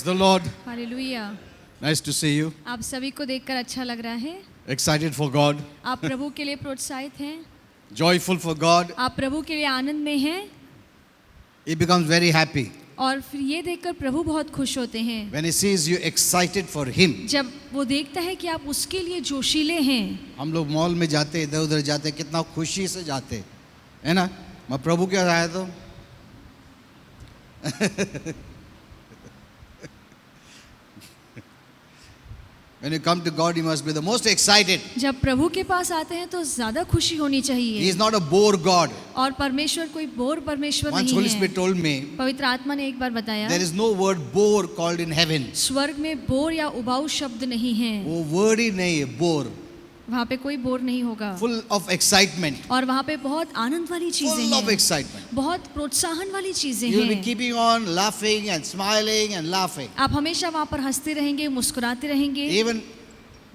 Praise the Lord. Hallelujah. Nice to see you. आप सभी को देखकर अच्छा लग रहा है। Excited for God. आप प्रभु के लिए प्रोत्साहित हैं। Joyful for God. आप प्रभु के लिए आनंद में हैं। He becomes very happy और फिर ये देखकर प्रभु बहुत खुश होते हैं when he sees you excited for Him. जब वो देखता है कि आप उसके लिए जोशीले हैं। हम लोग मॉल में जाते, इधर उधर जाते, कितना खुशी से जाते, है ना? मैं प्रभु के आया तो When you come to God, you must be the most excited. जब प्रभु के पास आते हैं तो ज्यादा खुशी होनी He चाहिए। is not a bore God. और परमेश्वर कोई बोर परमेश्वर Once नहीं Holy है। Spirit told me, पवित्र आत्मा ने एक बार बताया, there is no word bore called in heaven. स्वर्ग में बोर या उबाऊ शब्द नहीं है। वो word ही नहीं है, bore. वहाँ पे कोई बोर नहीं होगा। Full of excitement. और वहाँ पे बहुत आनंद वाली चीजें Full of हैं, excitement. बहुत प्रोत्साहन वाली चीजें You will be हैं। keeping on laughing and smiling and laughing. आप हमेशा वहाँ पर हंसते रहेंगे, मुस्कुराते रहेंगे। Even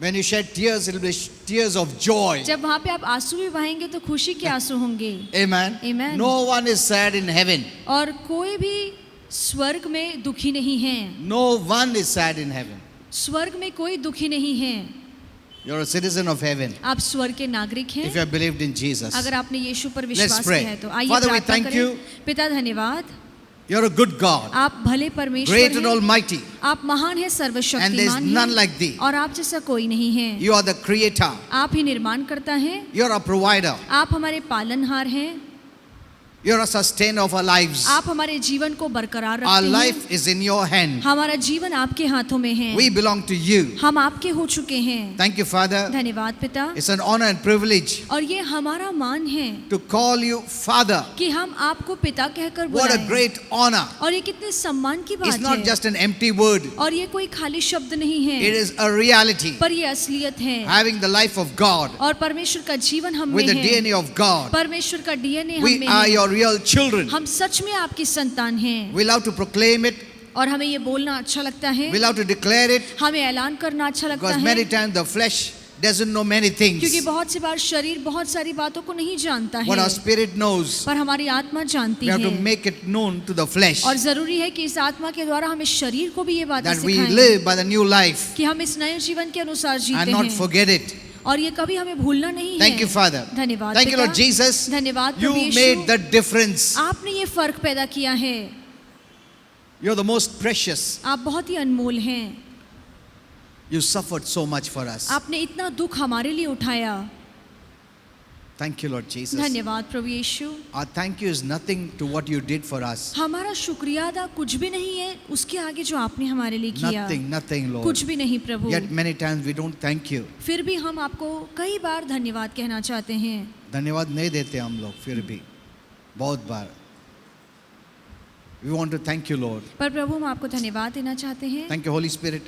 when you shed tears, it will be tears of joy. जब वहाँ पे आप आंसू भी बहाएंगे तो खुशी के आंसू होंगे। Amen. Amen. No one is sad in heaven. और कोई भी स्वर्ग में दुखी नहीं है। No one is sad in heaven. स्वर्ग में कोई दुखी नहीं है। You're a citizen of heaven. आप स्वर्ग के नागरिक हैं। If you have believed in Jesus. अगर आपने यीशु पर Let's विश्वास pray. किया है तो आइए Father, we प्रार्थना thank करें। you. पिता धन्यवाद, You're a good God. आप भले परमेश्वर Great and हैं। almighty. आप महान हैं, And there's सर्वशक्तिमान none हैं like thee. और आप जैसा कोई नहीं है। You are the creator. आप ही निर्माण करता है। You're a provider. आप हमारे पालनहार हैं। You're a sustainer of our lives. आप हमारे जीवन को बरकरार Our रखते हैं। life is in your hand. हमारा जीवन आपके हाथों में है। We belong to you. हम आपके हो चुके हैं। Thank you, Father. धन्यवाद पिता। It's an honor and privilege और ये हमारा मान है to call you Father. कि हम आपको पिता कहकर What a बुलाएं। great honor. और ये कितने सम्मान की It's बात not है। just an empty word. और ये कोई खाली शब्द नहीं है, It is a reality. पर ये असलियत है। Having the life of God और परमेश्वर का जीवन हम with में the है। DNA of God. परमेश्वर का डीएनए हम We में are है। your real children. हम सच में आपकी संतान हैं। We love to proclaim it. और हमें ये बोलना अच्छा लगता है। We love to declare it. हमें ऐलान करना अच्छा लगता Because है। many times the flesh doesn't know many क्योंकि things. बहुत सी बार शरीर बहुत सारी बातों को नहीं जानता What है, our spirit knows, पर हमारी आत्मा जानती we have to है। make it known to the flesh. और जरूरी है कि इस आत्मा के द्वारा हमें शरीर को भी ये बातें That we सिखाएं live by the new life कि हम इस नए जीवन के अनुसार and जीते not हैं। forget it. और ये कभी हमें भूलना नहीं Thank है। you, Father. धन्यवाद Thank you, पिता। Lord Jesus. धन्यवाद You Prabhu Yeshu. made the difference. आपने ये फर्क पैदा किया है। You're the most precious. आप बहुत ही अनमोल हैं। You suffered so much for us. आपने इतना दुख हमारे लिए उठाया। Thank you, Lord Jesus. धन्यवाद प्रभु यीशु। Our thank you is nothing to what you did for us. हमारा शुक्रिया अदा कुछ भी नहीं है उसके आगे जो आपने हमारे लिए किया। Nothing, Lord. कुछ भी नहीं प्रभु। Yet many times we don't thank you. फिर भी हम आपको कई बार धन्यवाद कहना चाहते हैं। धन्यवाद नहीं देते हम लोग फिर भी बहुत बार. We want to thank you, Lord. पर प्रभु हम आपको धन्यवाद देना चाहते हैं। Thank you, Holy Spirit.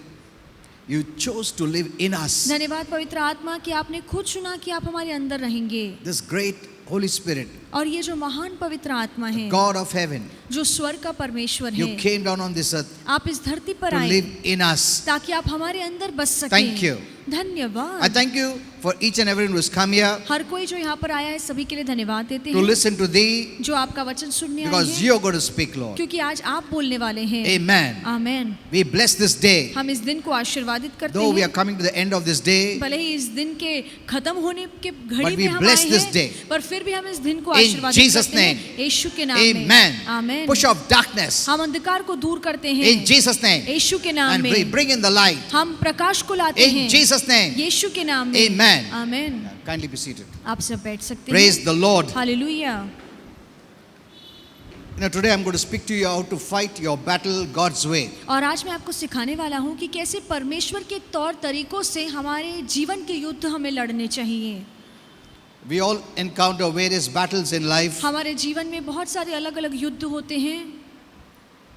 You chose to live in us. धन्यवाद पवित्र आत्मा कि आपने खुद चुना कि आप हमारे अंदर रहेंगे। This great Holy Spirit, और ये जो महान पवित्र आत्मा है, God of heaven, जो स्वर्ग का परमेश्वर you है, came down on this earth आप इस धरती पर to आए live in us. ताकि आप हमारे अंदर बस सकें। Thank you. धन्यवाद। I thank you for each and everyone who's come here हर कोई जो यहाँ पर आया है सभी के लिए धन्यवाद देते to हैं listen to thee जो आपका वचन सुनने आए because हैं, you're going to speak, Lord. क्योंकि आज आप बोलने वाले हैं। Amen. Amen. We bless this day. हम इस दिन को आशीर्वादित करते Though we are हैं। coming to the end of this day, भले ही इस दिन के खत्म होने के घड़ी But we में हम bless आए this हैं, day. पर फिर भी हम इस दिन को In आशीर्वादित Jesus' करते हैं name. यीशु के नाम में। Amen. आमेन। Push off darkness हम अंधकार को दूर करते हैं in Jesus' name यीशु के नाम and we में। bring in the light हम प्रकाश को लाते in हैं Jesus' name. यीशु के नाम में। Amen. Amen. Kindly be seated. आप सब बैठ सकते Praise हैं। the Lord. Hallelujah. Today I'm going to speak to you how to fight your battle God's way. और आज मैं आपको सिखाने वाला हूँ कि कैसे परमेश्वर के तौर तरीकों से हमारे जीवन के युद्ध हमें लड़ने चाहिए। We all encounter various battles in life. हमारे जीवन में बहुत सारे अलग अलग युद्ध होते हैं।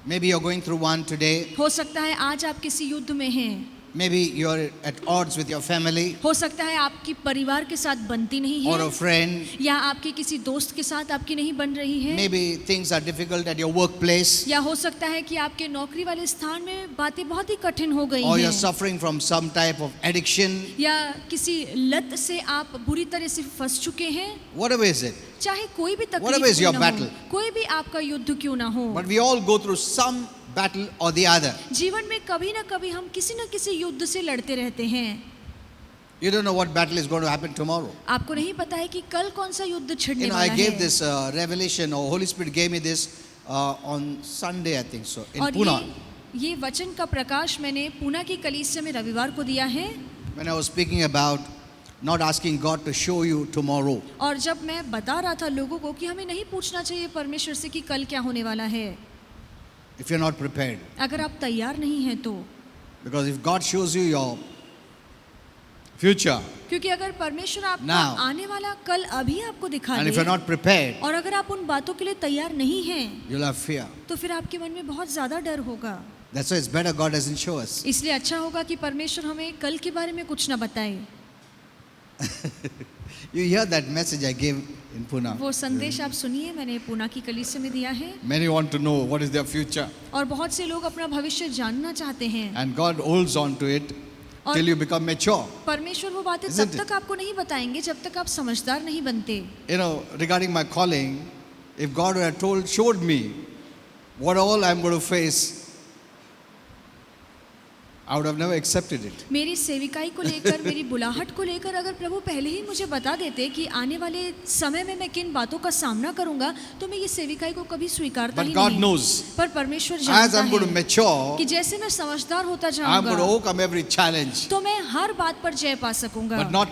Maybe you're going through one today. हो सकता है आज आप किसी युद्ध में हैं। Maybe you're at odds with your family हो सकता है आपकी परिवार के साथ बनती नहीं or a है, friend. या आपके किसी दोस्त के साथ आपकी नहीं बन रही है, Maybe things are difficult at your workplace या हो सकता है कि आपके नौकरी वाले स्थान में बातें बहुत ही कठिन हो गई or you're हैं, suffering from some type of addiction. या किसी लत से आप बुरी तरह से फंस चुके हैं। Whatever is it. चाहे कोई भी Whatever तकलीफ is your क्यों ना हो, battle. कोई भी आपका युद्ध क्यों ना हो, But we all go through some battle or the other. जीवन में कभी ना कभी हम किसी न किसी युद्ध से लड़ते रहते हैं. You don't know what battle is going to happen tomorrow. आपको नहीं पता है कि कल कौन सा युद्ध छिड़ने You know, वाला I gave है. this revelation, or Holy Spirit gave me this on Sunday, I think so, in और Pune. ये वचन का प्रकाश मैंने पूना की कलीसिया में रविवार को दिया है. When I was speaking about not asking God to show you tomorrow. और जब मैं बता रहा था लोगों को कि हमें नहीं पूछना चाहिए परमेश्वर से कि कल क्या होने वाला है, If you're not prepared. अगर आप तैयार नहीं हैं तो. Because if God shows you your future, क्योंकि अगर परमेश्वर आपका Now. आने वाला कल अभी आपको दिखा and if you're they not prepared, और अगर आप उन बातों के लिए तैयार नहीं हैं you'll have fear. तो फिर आपके मन में बहुत ज्यादा डर होगा. That's why it's better God doesn't show us. इसलिए अच्छा होगा कि परमेश्वर हमें कल के बारे में कुछ ना बताए. You hear that message I gave in Pune. वो संदेश आप सुनिए, मैंने पूना की कलीसिया में दिया है. Many want to know what is their future, और बहुत से लोग अपना भविष्य जानना चाहते हैं. and God holds on to it और till you become mature. परमेश्वर वो बातें Isn't तब it? तक आपको नहीं बताएंगे जब तक आप समझदार नहीं बनते. You know, regarding my calling, if God had showed me what all I'm going to face, I would have never accepted it. मेरी सेविकाई को लेकर, मेरी बुलाहट को लेकर अगर प्रभु पहले ही मुझे बता देते कि आने वाले समय में मैं किन बातों का सामना करूंगा, तो मैं ये सेविकाई को कभी स्वीकारता But ही God नहीं. knows, पर परमेश्वर as जानता I'm going to है mature, कि जैसे मैं समझदार होता I'm going to जाऊंगा overcome every challenge. तो मैं हर बात पर जय पा सकूंगा. But not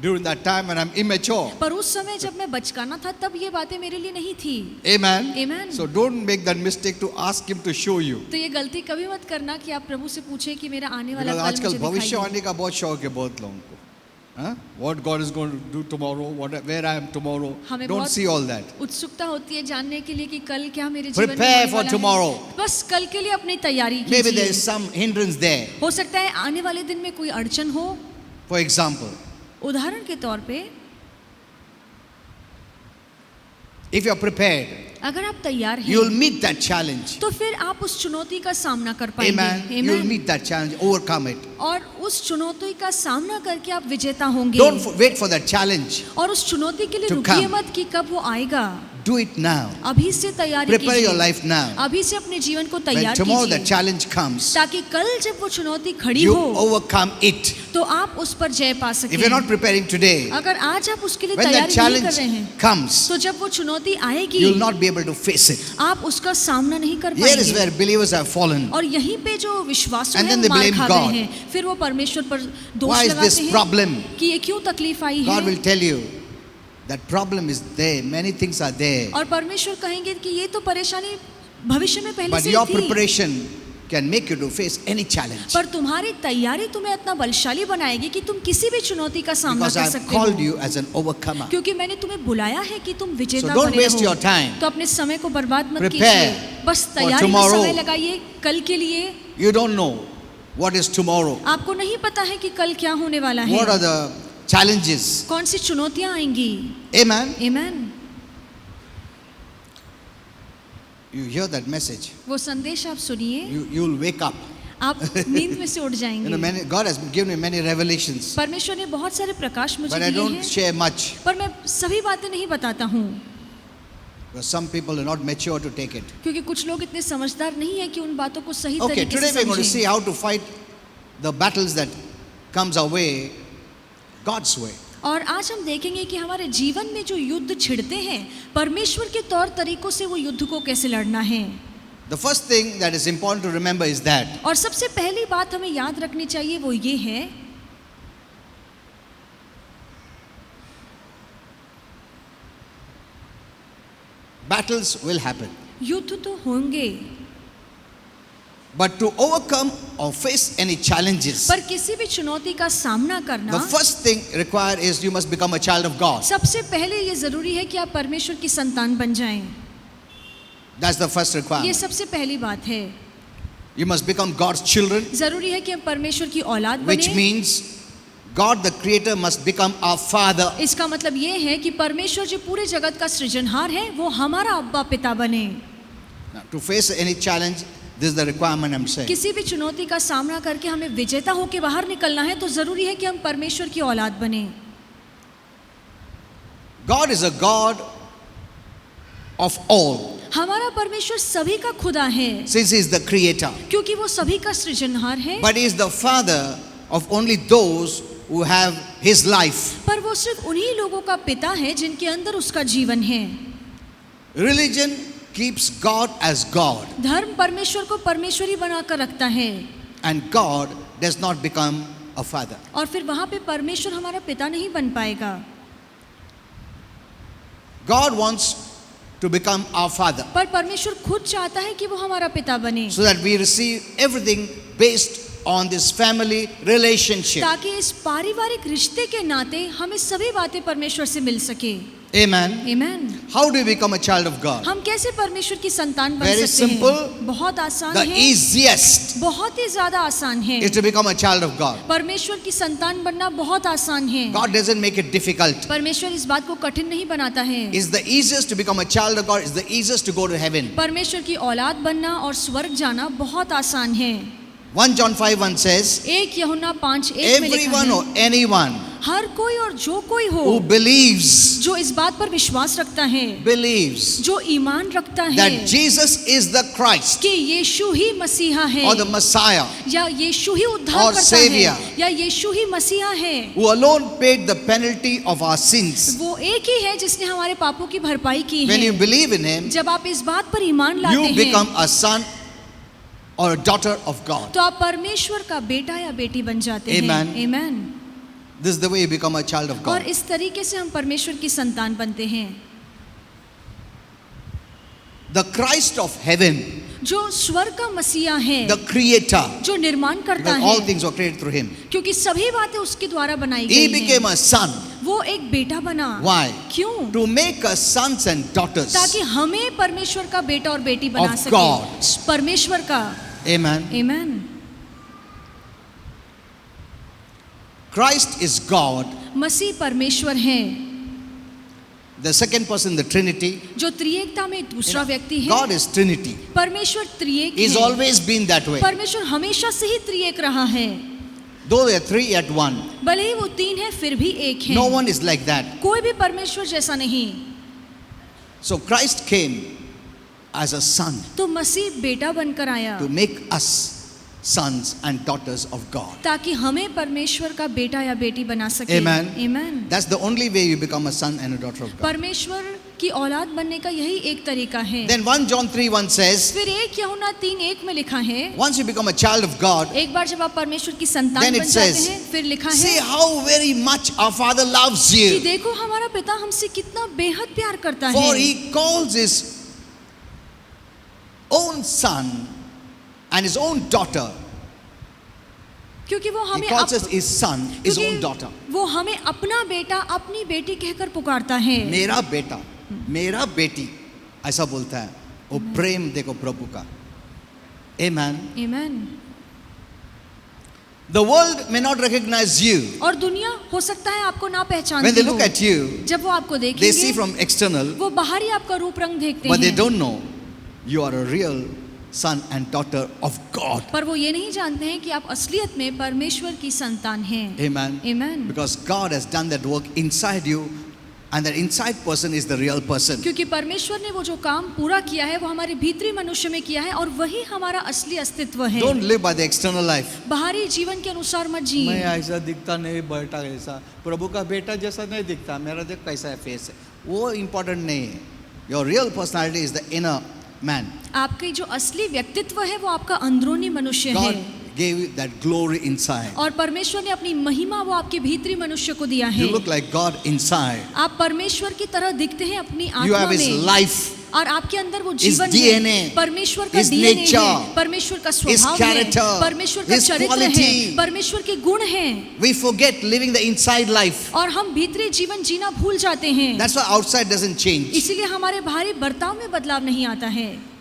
during that time when I'm immature. पर उस समय जब मैं बचकाना था तब ये बातें मेरे लिए नहीं थी. Amen. Amen. So don't make that mistake to ask Him to show you. तो ये गलती कभी मत करना कि आप प्रभु से पूछें कि मेरा आने वाला Because कल आजकल मुझे दिखाई दे. भविष्यवाणी का बहुत शौक है बहुत लोगों को. Huh? What God is going to do tomorrow, where I am tomorrow. हमें Don't बहुत see all that. उत्सुकता होती है जानने के लिए कि कल क्या मेरे जीवन में Prepare होने for वाला tomorrow. है. बस कल के लिए अपनी तैयारी Maybe there कीजिए. is some hindrance there. हो सकता है आने वाले दिन में कोई अड़चन हो. For example, उदाहरण के तौर पे if you are prepared, अगर आप तैयार you will हैं meet that challenge. तो फिर आप उस चुनौती का सामना कर पाएंगे. Amen. You will Amen. meet that challenge, overcome it. और उस चुनौती का सामना करके आप विजेता होंगे. Don't wait for that challenge. और उस चुनौती के लिए To रुकिए come. मत कि कब वो आएगा. Do it now. अभी से तैयारी Prepare your कीजिए. life now. अभी से अपने जीवन को When तैयार tomorrow that कीजिए challenge comes, ताकि कल जब वो चुनौती खड़ी you हो overcome it. तो आप उस पर जय पा If you're not सकें. preparing today, अगर आज आप उसके लिए when that तैयारी नहीं कर challenge रहे हैं comes, तो जब वो चुनौती आएगी you will not be able to face it. आप उसका सामना नहीं कर Here is पाएंगे. where believers have fallen. और यहीं पे जो विश्वासु And हैं then वो they मार blame खा God. गए हैं. फिर वो परमेश्वर पर दोष Why is this लगाते हैं problem? कि ये क्यों तकलीफ आई God है. will tell you that problem is there. Many things are there. और परमेश्वर कहेंगे कि ये तो परेशानी भविष्य में पहले But से your ही थी. preparation can make you to face any challenge. पर तुम्हारी तैयारी तुम्हें इतना बलशाली बनाएगी कि तुम किसी भी चुनौती का सामना Because कर I have सकते called हो. you as an overcomer. क्योंकि मैंने तुम्हें बुलाया है कि तुम So विजेता don't बने waste रहो. your time. तो अपने समय को बर्बाद मत Prepare कीजिए. बस तैयारी में tomorrow. समय लगाइए कल के लिए. You don't know what is tomorrow. आपको नहीं पता है कि कल क्या होने वाला है. What are the challenges? कौन सी चुनौतियां आएंगी. Amen. Amen. You hear that message. वो संदेश आप सुनिए, You will wake up. आप नींद में से उठ You know, जाएंगे. God has given me many revelations, परमेश्वर ने बहुत सारे प्रकाश मुझे but I दिए don't हैं, share much. पर मैं सभी बातें नहीं बताता हूँ. Because some people are not mature to take it. क्योंकि कुछ लोग इतने समझदार नहीं है कि उन बातों को सही Okay, तरीके today से we're going to see समझें. how to fight the battles that comes our way, God's way. और आज हम देखेंगे कि हमारे जीवन में जो युद्ध छिड़ते हैं परमेश्वर के तौर तरीकों से वो युद्ध को कैसे लड़ना है. The first thing that is important to remember is that और सबसे पहली बात हमें याद रखनी चाहिए वो ये है battles will happen. युद्ध तो होंगे, But to overcome or face any challenges, पर किसी भी चुनौती का सामना the करना first thing required is you must become a child of God. सबसे पहले ये जरूरी है कि आप परमेश्वर की संतान बन जाएं. That's the first ये requirement. सबसे पहली बात है. You must become God's children, जरूरी है कि हम परमेश्वर की औलाद which बने. means God the Creator must become our Father. इसका मतलब ये है कि परमेश्वर जो पूरे जगत का सृजनहार है वो हमारा अब्बा पिता बने. Now, to face any challenge, this is the requirement I'm saying. किसी भी चुनौती का सामना करके हमें विजेता होकर बाहर निकलना है तो जरूरी है कि हम परमेश्वर की औलाद बने. God is a God of all. हमारा परमेश्वर सभी का खुदा है, since He is the creator. क्योंकि वो सभी का सृजनहार है। But He is the Father of only those who have His life. पर वो सिर्फ उन्हीं लोगों का पिता है जिनके अंदर उसका जीवन है। Religion keeps God as God, धर्म परमेश्वर को परमेश्वर ही बनाकर रखता है, and God does not become a father. और फिर वहां पे परमेश्वर हमारा पिता नहीं बन पाएगा। God wants to become our father पर परमेश्वर खुद चाहता है कि वो हमारा पिता बने, so that we receive everything based on this family relationship. ताकि इस पारिवारिक रिश्ते के नाते हमें सभी बातें परमेश्वर से मिल सके। Amen. आमीन। How do we become a child of God? हम कैसे परमेश्वर की संतान बन Very सकते simple. हैं? बहुत आसान The है, easiest बहुत ही ज्यादा आसान है। is to become a child of God. परमेश्वर की संतान बनना बहुत आसान है। God doesn't make it difficult. परमेश्वर इस बात को कठिन नहीं बनाता है। It's the easiest to become a child of God. It's the easiest to go to heaven. परमेश्वर की औलाद बनना और स्वर्ग जाना बहुत आसान है। 1 John 5:1 says, 1 यूहन्ना 5:1 में लिखा everyone है, or anyone हर कोई और जो कोई हो who believes जो इस बात पर विश्वास रखता है, जो ईमान रखता है that Jesus is the Christ कि यीशु ही मसीहा है, or the Messiah, या यीशु ही or उद्धारकर्ता Savior, है, या यीशु ही मसीहा है, who alone paid the penalty of our sins. वो एक ही है जिसने हमारे पापों की भरपाई की When you है। believe in Him, जब आप इस बात पर ईमान लाते you हैं become a son or a daughter of God. तो आप परमेश्वर का बेटा या बेटी बन जाते हैं। Amen. आमीन। This is the way you become a child of और God. इस तरीके से हम परमेश्वर की संतान बनते हैं। The Christ of heaven, जो स्वर्ग का मसीहा है, the Creator, जो निर्माण करता because all है, things were created through Him. क्योंकि सभी बातें उसके द्वारा बनाई He गई became हैं। a son. वो एक बेटा बना। Why? क्यों? To make us sons and daughters. ताकि हमें परमेश्वर का बेटा और बेटी बना Of सके। God. परमेश्वर का। Amen. आमीन। Christ is God, मसीह परमेश्वर है, the second person in the Trinity. जो त्रिएकता में दूसरा व्यक्ति है। God is Trinity. परमेश्वर त्रिएक He's है। always been that way. परमेश्वर हमेशा से ही त्रिएक रहा है। Though they are three at one, भले ही वो तीन है फिर भी एक है। no one is like that. कोई भी परमेश्वर जैसा नहीं। So Christ came as a son तो मसीह बेटा बनकर आया to make us sons and daughters of God. ताकि हमें परमेश्वर का बेटा या बेटी बना सके। Amen. आमीन। That's the only way you become a son and a daughter of God. परमेश्वर की औलाद बनने का यही एक तरीका है। Then 1 John 3:1 says, फिर 1 यूहन्ना 3:1 में लिखा है, once you become a child of God, एक बार जब आप परमेश्वर की संतान then it बन जाते says, हैं, फिर लिखा see है how very much our Father loves कि you. देखो हमारा पिता हमसे कितना बेहद प्यार करता For है, He calls His own son and His own daughter. क्योंकि वो He हमें calls us His son, His own क्योंकि daughter. वो हमें अपना बेटा अपनी बेटी कहकर पुकारता है। मेरा बेटा, मेरा बेटी, ऐसा बोलता है। वो प्रेम देखो प्रभु का। Amen. आमीन। The world may not recognize you. और दुनिया हो सकता है आपको ना When पहचानती they हो। look at you, जब वो आपको they see देखेंगे, from external, वो बाहरी आपका रूप रंग देखते but they हैं, don't know you are a real son and daughter of God. पर वो ये नहीं जानते हैं कि आप असलियत में परमेश्वर की संतान हैं। Amen. आमीन। Because God has done that work inside you, and that inside person is the real person. क्योंकि परमेश्वर ने वो जो काम पूरा किया है वो हमारे भीतरी मनुष्य में किया है और वही हमारा असली अस्तित्व है। Don't live by the external life. बाहरी जीवन के अनुसार मत मैं जिए। ऐसा दिखता नहीं, बेटा ऐसा, प्रभु का बेटा जैसा नहीं दिखता, मेरा देख कैसा है फेस है। वो important नहीं है. Your real personality is the inner man. आपकी जो असली व्यक्तित्व है वो आपका अंदरूनी मनुष्य God है gave you that glory inside. और परमेश्वर ने अपनी महिमा वो आपके भीतरी मनुष्य को दिया है। You look like God inside. आप परमेश्वर की तरह दिखते हैं अपनी You आत्मा have His में life, और आपके अंदर वो His जीवन DNA, है, परमेश्वर का His डीएनए nature, है, परमेश्वर का स्वभाव है, character, परमेश्वर का His चरित्र quality. है, परमेश्वर के गुण हैं we forget living the inside life. और हम भीतरी जीवन जीना भूल जाते हैं। That's why outside doesn't change. इसीलिए हमारे बाहरी बर्ताव में बदलाव नहीं आता है।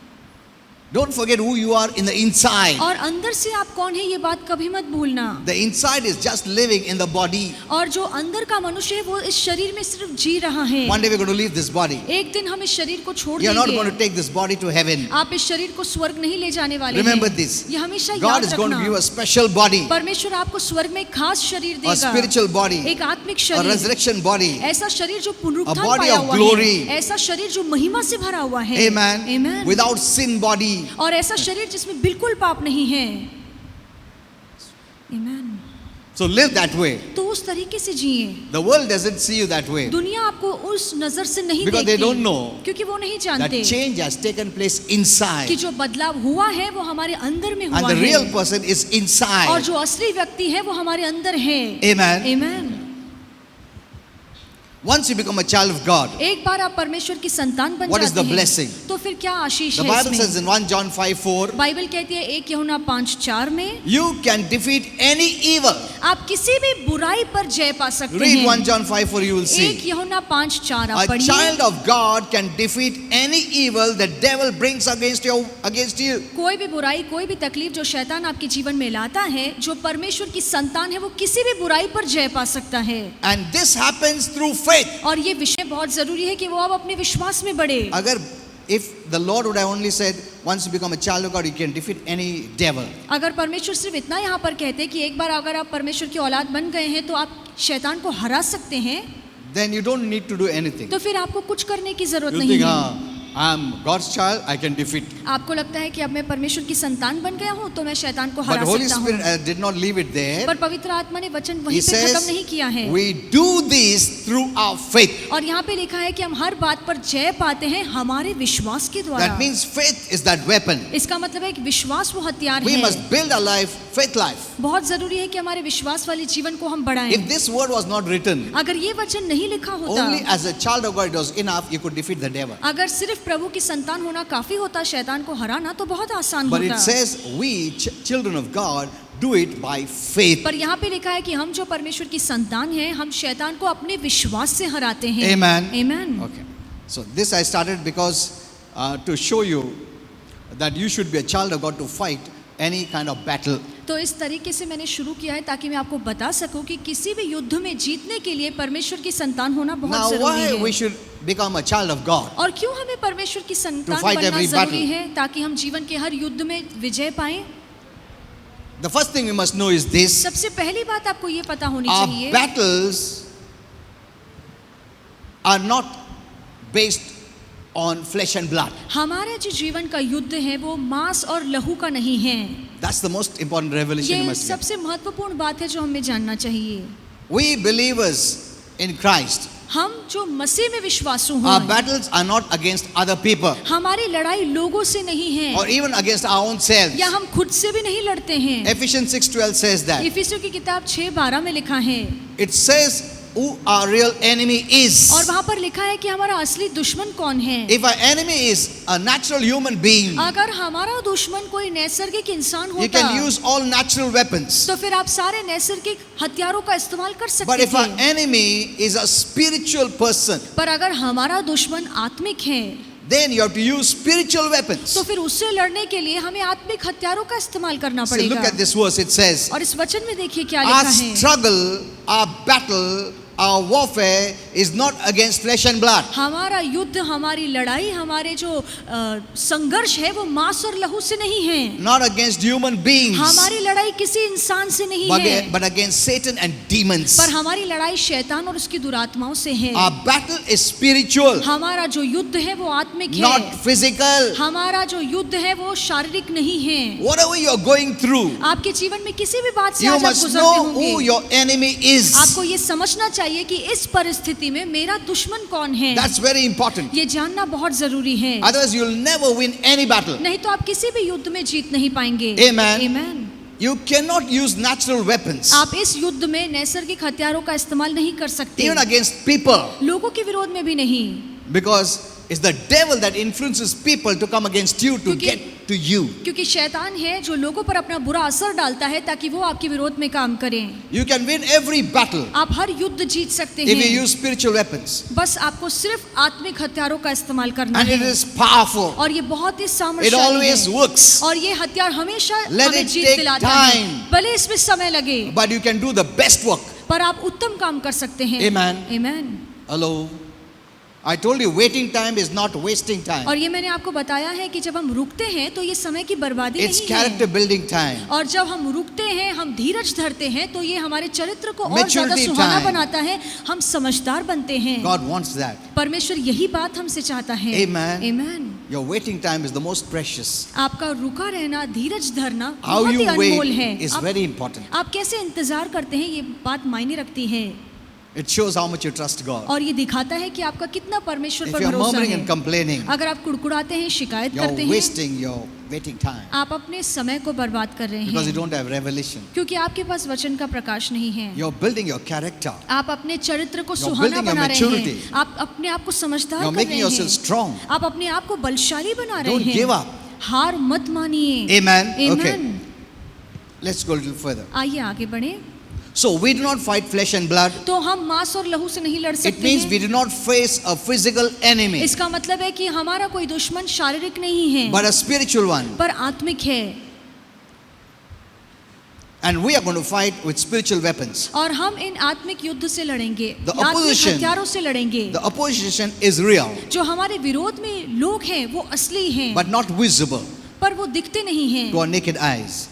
Don't forget who you are in the inside. और अंदर से आप कौन है ये बात कभी मत भूलना। The inside is just living in the body. और जो अंदर का मनुष्य है वो इस शरीर में सिर्फ जी रहा है। One day we're going to leave this body. एक दिन हम इस शरीर को छोड़ You're not going to देंगे। take this body to heaven. आप इस शरीर को स्वर्ग नहीं ले जाने वाले Remember हैं। this. ये हमेशा God याद is going to give you रखना। a special body, परमेश्वर आपको स्वर्ग में एक खास शरीर a देगा, spiritual body, एक आत्मिक a शरीर, resurrection body. ऐसा शरीर जो पुनरुत्थान A body पाया of हुआ glory. है, ऐसा शरीर जो महिमा से भरा हुआ है। Amen. Amen. Without sin body. और ऐसा शरीर जिसमें बिल्कुल पाप नहीं है। Amen. So live that way. तो उस तरीके से जिए। The world doesn't see you that way. दुनिया आपको उस नजर से नहीं Because they देखती, don't know क्योंकि वो नहीं That जानते change has taken place कि inside. जो बदलाव हुआ है वो हमारे अंदर में And हुआ the real है, person is और inside. जो असली व्यक्ति है वो हमारे अंदर है। Amen. Amen. Once you become a child of God, एक बार आप परमेश्वर की संतान बन What is जाते the हैं, blessing? तो फिर क्या आशीष the है Bible इसमें? says in 1 John 5:4, बाइबल कहती है 1 यूहन्ना 5:4 में, you can defeat any evil. आप किसी भी बुराई पर जय पा सकते Read हैं। 1 John 5:4, you will 1 see. यूहन्ना 5:4 आप A पढ़िए। child of God can defeat any evil the devil brings against you. कोई भी बुराई, कोई भी तकलीफ जो शैतान आपके जीवन में लाता है, जो परमेश्वर की संतान है वो किसी भी बुराई पर जय पा सकता है। And this happens through faith. और ये विषय बहुत जरूरी है कि वो आप अपने विश्वास में बढ़े। Agar if the Lord would have only said, once you become a child of God, you can defeat any devil. अगर परमेश्वर सिर्फ इतना यहाँ पर कहते कि एक बार अगर आप परमेश्वर की औलाद बन गए हैं तो आप शैतान को हरा सकते हैं, Then you don't need to do anything. तो फिर आपको कुछ करने की जरूरत You नहीं think, है। I'm God's child, I can defeat. आपको लगता है कि अब मैं परमेश्वर की संतान बन गया हूँ तो मैं शैतान को But हरा Holy सकता Spirit हूँ। did not leave it there. पर पवित्र आत्मा ने वचन He वहीं पे खत्म says, नहीं किया है। we do this through our faith. और यहाँ पे लिखा है कि हम हर बात पर जय पाते हैं हमारे विश्वास के द्वारा। That means faith is that weapon. इसका मतलब है कि विश्वास वो हथियार We है। must build our life, faith life. बहुत जरूरी है कि हमारे विश्वास वाले जीवन को हम बढ़ाएं। If this word was not written, अगर ये वचन नहीं लिखा होता, only as a child of God it was enough, you could defeat the devil. अगर सिर्फ प्रभु की संतान होना काफी होता शैतान को हराना, तो बहुत आसान But it होता। says we, children of God, do it by faith. पर यहाँ पे लिखा है कि हम जो परमेश्वर की संतान हैं, हम शैतान को अपने विश्वास से हराते हैं। Amen. Amen. Okay. So this I started because to show you that you should be a child of God to fight any kind of battle. तो इस तरीके से मैंने शुरू किया है ताकि मैं आपको बता सकूं कि किसी भी युद्ध में जीतने के लिए परमेश्वर की संतान होना बहुत Now जरूरी why we है। should become a child of God? और क्यों हमें परमेश्वर की संतान fight बनना every जरूरी battle. है ताकि हम जीवन के हर युद्ध में विजय पाएं? The first thing we must know is this: सबसे पहली बात आपको ये पता होनी our चाहिए, battles are not based on flesh and blood. हमारा जो जीवन का युद्ध है वो मांस और लहू का नहीं है। That's the most important revelation you ये must get. सबसे महत्वपूर्ण बात है जो हमें जानना चाहिए। We believers in Christ, हम जो मसीह में विश्वासु our हैं, battles are not against other people हमारी लड़ाई लोगों से नहीं है or even against our own selves. या हम खुद से भी नहीं लड़ते हैं। Ephesians 6:12 says that. इफिसियों की किताब 6:12 में लिखा है, It says who our real enemy is. और वहाँ पर लिखा है कि हमारा असली दुश्मन कौन है। If our enemy is a natural human being, अगर हमारा दुश्मन कोई नैसर्गिक इंसान you होता, can use all natural weapons. तो फिर आप सारे नैसर्गिक हथियारों का इस्तेमाल कर But सकते if our थे। enemy is a spiritual person, पर अगर हमारा दुश्मन आत्मिक है, then you have to use spiritual weapons. तो फिर उससे लड़ने के लिए हमें आत्मिक हथियारों का इस्तेमाल करना See, look पड़ेगा। at this verse. It says, और इस वचन में देखिए क्या our लिखा है, struggle, our battle, our warfare is not against flesh and blood. हमारा युद्ध, हमारी लड़ाई, हमारे जो संघर्ष है वो मांस और लहू से नहीं है। Not against human beings, हमारी लड़ाई किसी इंसान से नहीं है, but against Satan and demons. पर हमारी लड़ाई शैतान और उसकी दुरात्माओं से है। Our battle is spiritual, हमारा जो युद्ध है वो आत्मिक not है। physical. हमारा जो युद्ध है वो शारीरिक नहीं है। Whatever you are going through, आपके जीवन में किसी भी बात से you आज आप must गुजरते know who होंगे, your enemy is. आपको ये समझना चाहिए कि इस परिस्थिति में मेरा दुश्मन कौन है। That's very important. ये जानना बहुत जरूरी है, Otherwise, you'll never win any battle. नहीं तो आप किसी भी युद्ध में जीत नहीं पाएंगे। Amen. Amen. You cannot use natural weapons, आप इस युद्ध में नैसर्गिक हथियारों का इस्तेमाल नहीं कर सकते, even against people, लोगों के विरोध में भी नहीं, because it's the devil that influences people to come against you to क्योंकि- get to you. क्योंकि शैतान है जो लोगों पर अपना बुरा असर डालता है ताकि वो आपके विरोध में काम करें। You can win every battle आप हर युद्ध जीत सकते if you हैं, use spiritual weapons. बस आपको सिर्फ आत्मिक हथियारों का इस्तेमाल करना And it है। is powerful. और ये बहुत ही It सामर्थ्यशाली always है। works. और ये हथियार हमेशा Let हमें it जीत take दिलाता है, time. भले इसमें समय लगे, But you can do the best work. पर आप उत्तम काम कर सकते हैं। Amen. Amen. Hello. I told you waiting time is not wasting time. और ये मैंने आपको बताया है कि जब हम रुकते हैं तो ये समय की बर्बादी It's नहीं character है। building time. और जब हम रुकते हैं, हम धीरज धरते हैं, तो ये हमारे चरित्र को और ज्यादा Maturity सुहाना time. बनाता है, हम समझदार बनते हैं। God wants that. परमेश्वर यही बात हमसे चाहता है। Amen. Amen. Your waiting time is the most precious. आपका रुका रहना, धीरज धरना How बहुत ही you अनमोल wait है। is आप, very important. आप कैसे इंतजार करते हैं, ये बात मायने रखती है। It shows how much you trust God. और ये दिखाता है कि आपका कितना परमेश्वर If पर you are भरोसा murmuring है। and complaining, अगर आप कुड़कुड़ाते हैं, शिकायत करते you're हैं, wasting your waiting time आप अपने समय को बर्बाद कर रहे because you हैं, don't have revelation. क्योंकि आपके पास वचन का प्रकाश नहीं है। You're building your character. आप अपने चरित्र को You're सुहाना building your बना रहे maturity. हैं, आप अपने आप को समझदार You're कर making रहे yourself हैं, strong. आप अपने आप को बलशाली बना रहे Don't हैं। give up. हार मत मानिए। Amen. Amen. Okay. Let's go a little further. आइए आगे बढ़े। So we do not fight flesh and blood. तो हम मांस और लहू से नहीं लड़ It सकते means हैं। we do not face a physical enemy, इसका मतलब है कि हमारा कोई दुश्मन शारीरिक नहीं है, but a spiritual one. पर आत्मिक है। And we are going to fight with spiritual weapons. और हम इन आत्मिक युद्ध से लड़ेंगे, The आत्मिक opposition- हथियारों से लड़ेंगे। The opposition is real, जो हमारे विरोध में लोग हैं वो असली हैं, but not visible पर वो दिखते नहीं हैं। to our naked eyes.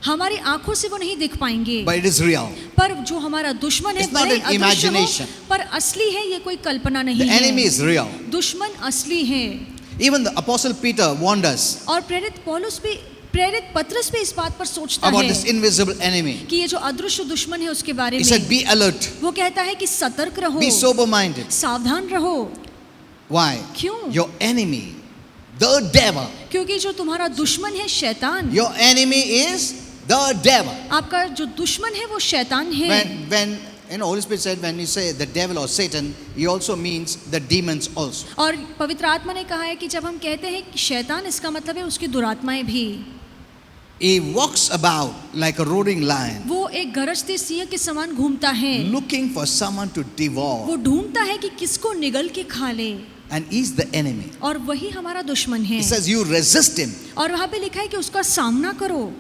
हमारी आंखों से वो नहीं दिख पाएंगे, But it is real. पर जो हमारा दुश्मन है It's not भले an अदृश्य हो, imagination. पर असली है, ये कोई कल्पना The नहीं enemy है। is real. दुश्मन असली है। Even the Apostle Peter warned us और प्रेरित पत्रस भी इस बात पर सोचता about है this invisible enemy. कि ये जो अदृश्य दुश्मन है उसके बारे He said, में। be alert, वो कहता है कि सतर्क रहो, be sober minded. सावधान रहो। Why? क्यों? Your enemy, the devil. क्योंकि जो तुम्हारा दुश्मन है शैतान, Your enemy is the devil. आपका जो दुश्मन है वो शैतान है। When you know, Holy Spirit said when you say the devil or Satan, he also means the demons also. और पवित्र आत्मा ने कहा है कि जब हम कहते हैं कि शैतान, इसका मतलब है उसकी दुरात्माएं भी। He walks about like a roaring lion, वो एक गरजते सिंह के समान घूमता है, looking for someone to devour, वो ढूंढता है कि किसको निगल के खा ले, and he's the enemy. और वही हमारा दुश्मन है। He says you resist him. और वहां पे लिखा है कि उसका सामना करो,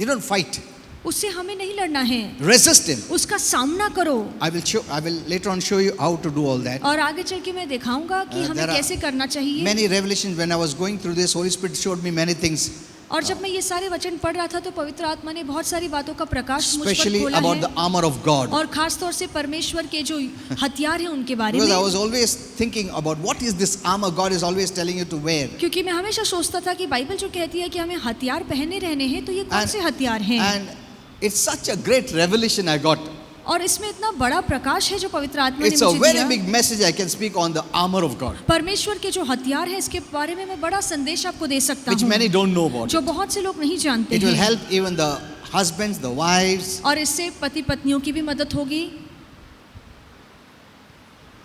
You don't fight. उससे हमें नहीं लड़ना है, Resist him. उसका सामना करो। I will later on show you how to do all that. और आगे चल के मैं दिखाऊंगा कि हमें there are कैसे करना चाहिए। Many revelations when I was going through this, Holy Spirit showed me many things, और जब मैं ये सारे वचन पढ़ रहा था तो पवित्र आत्मा ने बहुत सारी बातों का प्रकाश मुझ पर especially खोला about है, the armor of God. और खास तौर से परमेश्वर के जो हथियार हैं उनके बारे Because I में। was always thinking about what is this armor God is always telling you to wear. क्योंकि मैं हमेशा सोचता था कि बाइबल जो कहती है कि हमें हथियार पहने रहने हैं, तो ये कौन And- से हथियार हैं। And it's such a great revelation I got. और इसमें इतना बड़ा प्रकाश है जो पवित्र आत्मा ने It's a मुझे very दिया। big message I can speak on the armor of God, परमेश्वर के जो हथियार है इसके बारे में मैं बड़ा संदेश आपको दे सकता which many हूँ, don't know about. जो बहुत से लोग नहीं जानते It will हैं। help even the husbands, the wives, और इससे पति पत्नियों की भी मदद होगी,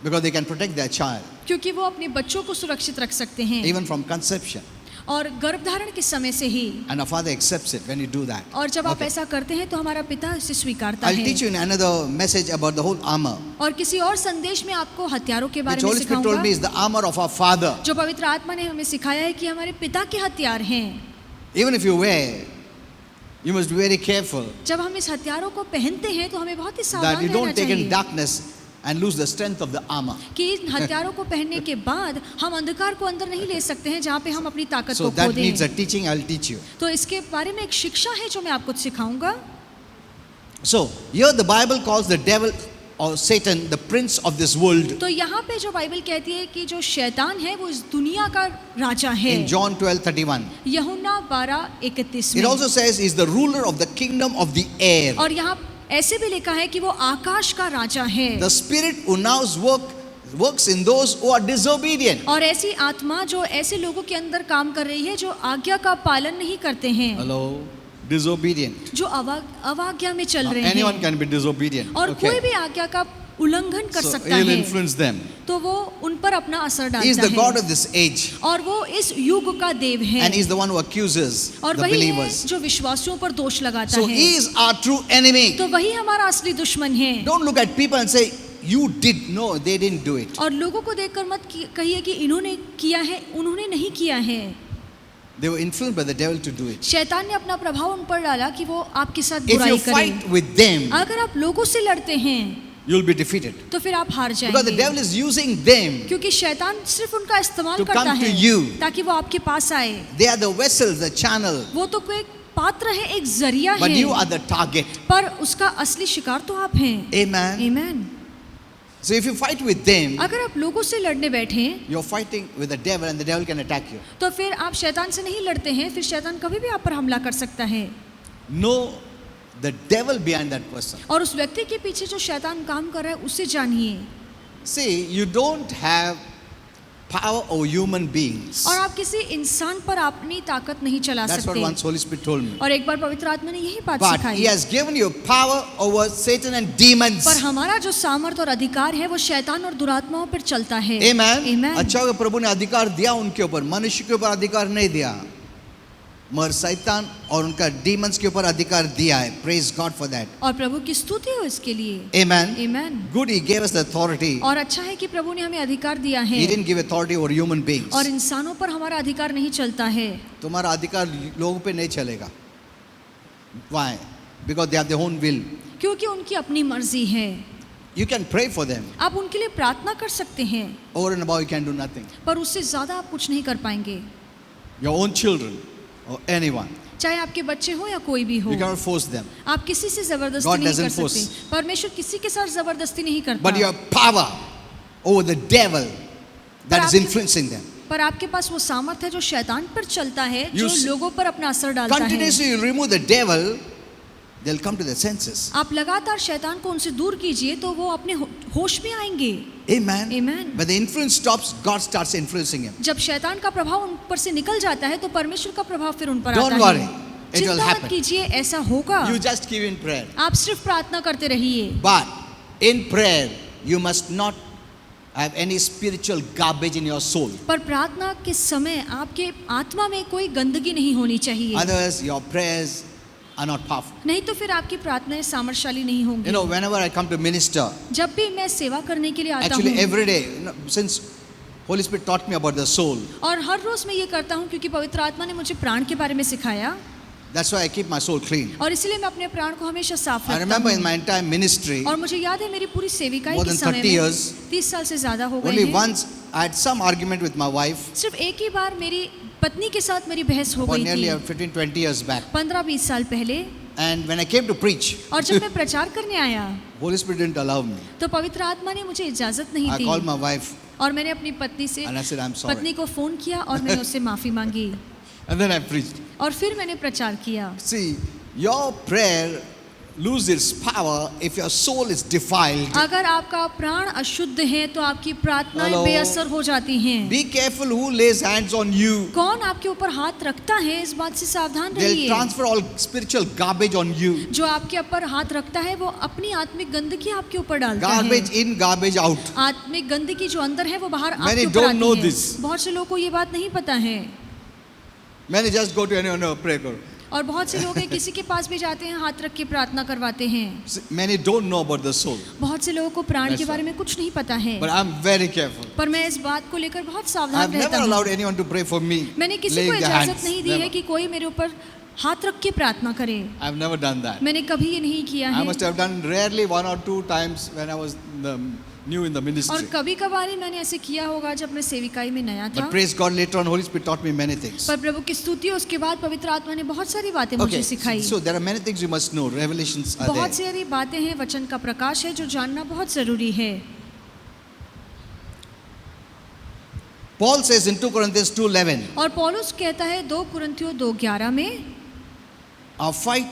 because they can protect their child क्योंकि वो अपने बच्चों को सुरक्षित रख सकते हैं, even from conception. और गर्भधारण के समय से ही। And our Father accepts it when you do that. और जब आप Okay. ऐसा करते हैं तो हमारा पिता इसे स्वीकारता I'll है। teach you in another message about the whole armor, और किसी और संदेश में आपको हथियारों के which बारे में Holy Spirit told सिखाऊंगा, me is the armor of our Father. जो पवित्र आत्मा ने हमें सिखाया है कि हमारे पिता के हथियार हैं। Even if you wear, you must be very careful जब हम इस हथियारों को पहनते हैं तो हमें बहुत ही that सावधान you रहना don't take in चाहिए darkness and lose the strength of the armor. कि इन हथियारों को पहनने के बाद हम अंधकार को अंदर नहीं ले सकते हैं जहाँ पे हम अपनी ताकत So को खो that needs a दें। teaching I'll teach you. तो इसके बारे में एक शिक्षा है जो मैं आपको सिखाऊंगा। So here the Bible calls the devil or Satan the prince of this world. तो यहाँ पे जो बाइबल कहती है कि जो शैतान है वो इस दुनिया का राजा है, In John 12:31. यूहन्ना 12:31 It में। also says he's the ruler of the kingdom of the air. और यहाँ ऐसे भी लिखा है कि वो आकाश का राजा है, The spirit who now works in those who are disobedient. और ऐसी आत्मा जो ऐसे लोगों के अंदर काम कर रही है जो आज्ञा का पालन नहीं करते हैं, Hello? Disobedient. जो अवाज्ञा में चल Now, रहे anyone हैं, can be disobedient. और कोई Okay. भी आज्ञा का उल्लंघन कर So सकता he'll है, influence them. तो वो उन पर अपना असर He is the डालता God है। of this age. और वो इस युग का देव है, And he's the one who accuses और the वही है believers. जो विश्वासियों पर दोष लगाता So है। he is our true enemy. तो वही हमारा असली दुश्मन है। Don't look at people and say, you did. No, they didn't do it. और लोगों को देखकर मत कहिए कि इन्होंने किया है, उन्होंने नहीं किया है। They were influenced by the devil to do it. शैतान ने अपना प्रभाव उन पर डाला कि वो आपके साथ If बुराई you करें। fight with them, अगर आप लोगों से लड़ते हैं you'll be defeated. तो फिर आप हार Because the जाएंगे, devil is using them. क्योंकि शैतान सिर्फ उनका इस्तेमाल To करता come to है you. ताकि वो आपके पास आए। They are the vessels, the channel. वो तो कोई पात्र है, एक जरिया But you है, are the target. पर उसका असली शिकार तो आप हैं। Amen. आमीन। So if you fight with them, अगर आप लोगों से लड़ने बैठे you're fighting with the devil and the devil can attack you. तो फिर आप शैतान से नहीं लड़ते हैं, फिर शैतान कभी भी आप पर हमला कर सकता है। Know the devil behind that person. और उस व्यक्ति के पीछे जो शैतान काम कर रहा है उसे जानिए। See, you don't have power over human beings. और आप किसी इंसान पर अपनी ताकत नहीं चला That's what सकते। once Holy Spirit told me. और एक बार पवित्र आत्मा ने यही बात But सिखाई। he has given you power over Satan and demons. पर हमारा जो सामर्थ और अधिकार है वो शैतान और दुरात्माओं पर चलता है। Amen. Amen। अच्छा हो प्रभु ने अधिकार दिया उनके ऊपर, मनुष्य के ऊपर अधिकार नहीं दिया, मगर शैतान और उनका डीमंस के ऊपर अधिकार दिया है. Praise God for that. और प्रभु की स्तुति हो इसके लिए। Amen. Amen। Good, he gave us the authority. और अच्छा है कि प्रभु ने हमें अधिकार दिया है, He didn't give authority over human beings. और इंसानों पर हमारा अधिकार नहीं चलता है। तुम्हारा अधिकार लोगों पे नहीं चलेगा. Why? Because they have their own will. क्योंकि उनकी अपनी मर्जी है। You can pray for them. आप उनके लिए प्रार्थना कर सकते हैं, Over and above, you can do nothing. पर उससे ज्यादा आप कुछ नहीं कर पाएंगे। Your own children or anyone, चाहे आपके बच्चे हो या कोई भी हो, you cannot force them. आप किसी से जबरदस्ती God नहीं कर doesn't force. सकते। परमेश्वर किसी के साथ जबरदस्ती नहीं करता। But you have power over the devil that is आपके- influencing them. पर आपके पास वो सामर्थ है जो शैतान पर चलता है, You जो s- लोगों पर अपना असर डालता है। Continuously you remove the devil, they'll come to their senses. आप लगातार शैतान को उनसे दूर कीजिए तो वो अपने होश में आएंगे। Amen. Amen। When the influence stops, God starts influencing him. जब शैतान का प्रभाव उन पर से निकल जाता है तो परमेश्वर का प्रभाव फिर उन पर Don't आता worry, है। it will चिंता मत happen. कीजिए, ऐसा होगा। You just keep in prayer. आप सिर्फ प्रार्थना करते रहिए, But in prayer, you must not have any spiritual garbage in your soul. पर प्रार्थना के समय आपके आत्मा में कोई गंदगी नहीं होनी चाहिए, Otherwise, your prayers are not powerful. नहीं तो फिर आपकी प्रार्थनाएं सामर्थ्यशाली नहीं You होंगी। know, whenever I come to minister, जब भी मैं सेवा करने के लिए आता actually हूँ, every day, since Holy Spirit taught me about the soul, और हर रोज मैं ये करता हूँ क्योंकि पवित्र आत्मा ने मुझे प्राण के बारे में सिखाया, that's why I keep my soul clean. और इसलिए मैं अपने प्राण को हमेशा साफ I रखता remember in हूँ। my entire ministry, और मुझे याद है मेरी पूरी सेविकाई more के than समय 30 में years, 30 साल से ज्यादा हो गए only हैं। once I had some argument with my wife, सिर्फ एक ही बार मेरी पत्नी के साथ मेरी बहस हो about गई nearly थी, 15-20 years back. 15-20 साल पहले। And when I came to preach, और जब मैं प्रचार करने आया Holy Spirit didn't allow me. तो पवित्र आत्मा ने मुझे इजाजत नहीं I the, called my wife और मैंने अपनी पत्नी से and I said, I'm sorry. पत्नी को फोन किया और मैंने उससे माफी मांगी, And then I preached. और फिर मैंने प्रचार किया। See, your prayer loses power if your soul is defiled. अगर आपका प्राण अशुद्ध है तो आपकी प्रार्थनाएं Hello. बेअसर हो जाती हैं। Be careful who lays hands on you. कौन आपके ऊपर हाथ रखता है, इस बात से सावधान They'll रहिए। transfer all spiritual garbage on you. जो आपके ऊपर हाथ रखता है वो अपनी आत्मिक गंदगी आपके ऊपर डालता है। Garbage in, garbage out. आत्मिक गंदगी जो अंदर है वो बाहर Many आपके ऊपर don't know आती है। this. बहुत से लोगों को ये बात नहीं पता है, Many just go to anyone, no, pray karo. और बहुत से लोग हैं किसी के पास भी जाते हैं, हाथ रख के प्रार्थना करवाते हैं। See, many don't know about the soul. बहुत से लोगों को प्राण That's के बारे में कुछ नहीं पता है, But I'm very careful. पर मैं इस बात को लेकर बहुत I've सावधान never रहता हूँ। allowed anyone to pray for me. मैंने किसी को laying their इजाजत hands. नहीं दी है Never. कि कोई मेरे ऊपर हाथ रख के प्रार्थना करे। I've never done that. मैंने कभी ये नहीं किया I है, must have done rarely 1 or 2 times when I was new in the और ministry. कभी कभार ही मैंने ऐसे किया होगा जब मैं सेविकाई में नया था। But praise God, later on, Holy Spirit taught me many things. पर प्रभु की स्तुति हो, उसके बाद पवित्र आत्मा ने बहुत सारी बातें मुझे Okay, सिखाई। so there are many things you must know. Revelations are बहुत there. सारी बातें हैं, वचन का प्रकाश है जो जानना बहुत जरूरी है। Paul says in 2 Corinthians 2:11, और पौलुस कहता है 2 कुरिन्थियों 2:11 में, our fight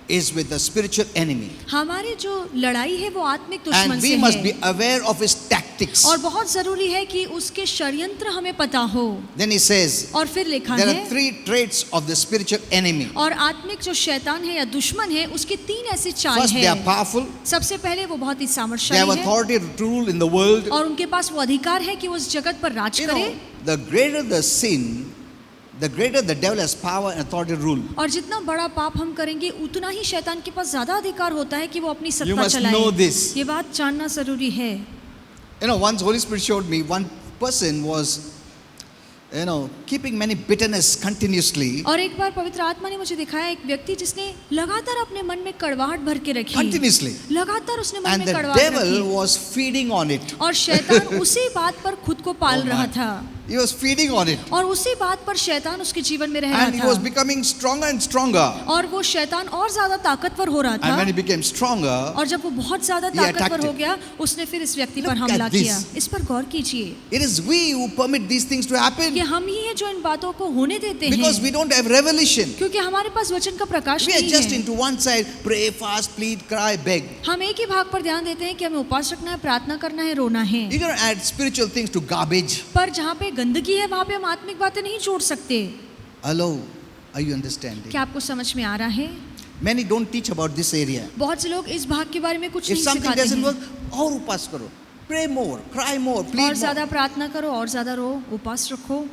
is with the spiritual enemy. हमारी जो लड़ाई है वो आत्मिक दुश्मन And से we must be है aware of his tactics. और बहुत जरूरी है कि उसके षड्यंत्र हमें पता हो। Then he says, और फिर लिखा there है are 3 traits of the spiritual enemy. और आत्मिक जो शैतान है या दुश्मन है उसके 3 ऐसी चाल First, they are है। powerful. सबसे पहले वो बहुत ही They have सामर्थ्यशाली है authority to rule in the world. और उनके पास वो अधिकार है कि वो उस जगत पर राज You करे। know, the greater the sin, the greater the devil has power and authority to rule. और जितना बड़ा पाप हम करेंगे उतना ही शैतान के पास ज्यादा अधिकार होता है कि वो अपनी You सत्ता must know चलाए। this. ये बात जानना जरूरी है। You know, once Holy Spirit showed me one person was, keeping many bitterness continuously. और एक बार पवित्र आत्मा ने मुझे दिखाया एक व्यक्ति जिसने लगातार अपने मन में कड़वाहट भर के रखी। Continuously. लगातार उसने मन And में the कड़वाहट devil रखी was feeding on it. और शैतान उसी बात पर खुद को पाल Oh my. रहा था He was feeding on it. और उसी बात पर शैतान उसके जीवन में रह रहा And he was था becoming stronger and stronger. और वो शैतान और ज्यादा ताकतवर हो रहा And था when he became stronger, और जब वो बहुत ज्यादा He attacked ताकतवर हो him. गया उसने फिर इस व्यक्ति पर Look हमला at this. किया। इस पर गौर कीजिए it is we who permit these things to happen कि हम ही हैं जो इन बातों को होने देते because we हैं don't have revelation. क्योंकि हमारे पास वचन का प्रकाश We are नहीं just है। into one side, pray, fast, plead, cry, beg. हम एक ही भाग पर ध्यान देते हैं कि हमें उपवास रखना है, प्रार्थना करना है, रोना है। You cannot add spiritual things to garbage. पर जहाँ पे गंदगी है वहाँ पे हम आत्मिक बातें नहीं जोड़ सकते। Hello, are you understanding? क्या आपको समझ में आ रहा है? Many don't teach about this area. बहुत से लोग इस भाग के बारे में कुछ If नहीं something सिखाते doesn't हैं। work, और उपास करो, pray more, cry more, और plead more. ज्यादा प्रार्थना करो और ज्यादा रो, उपवास रखो।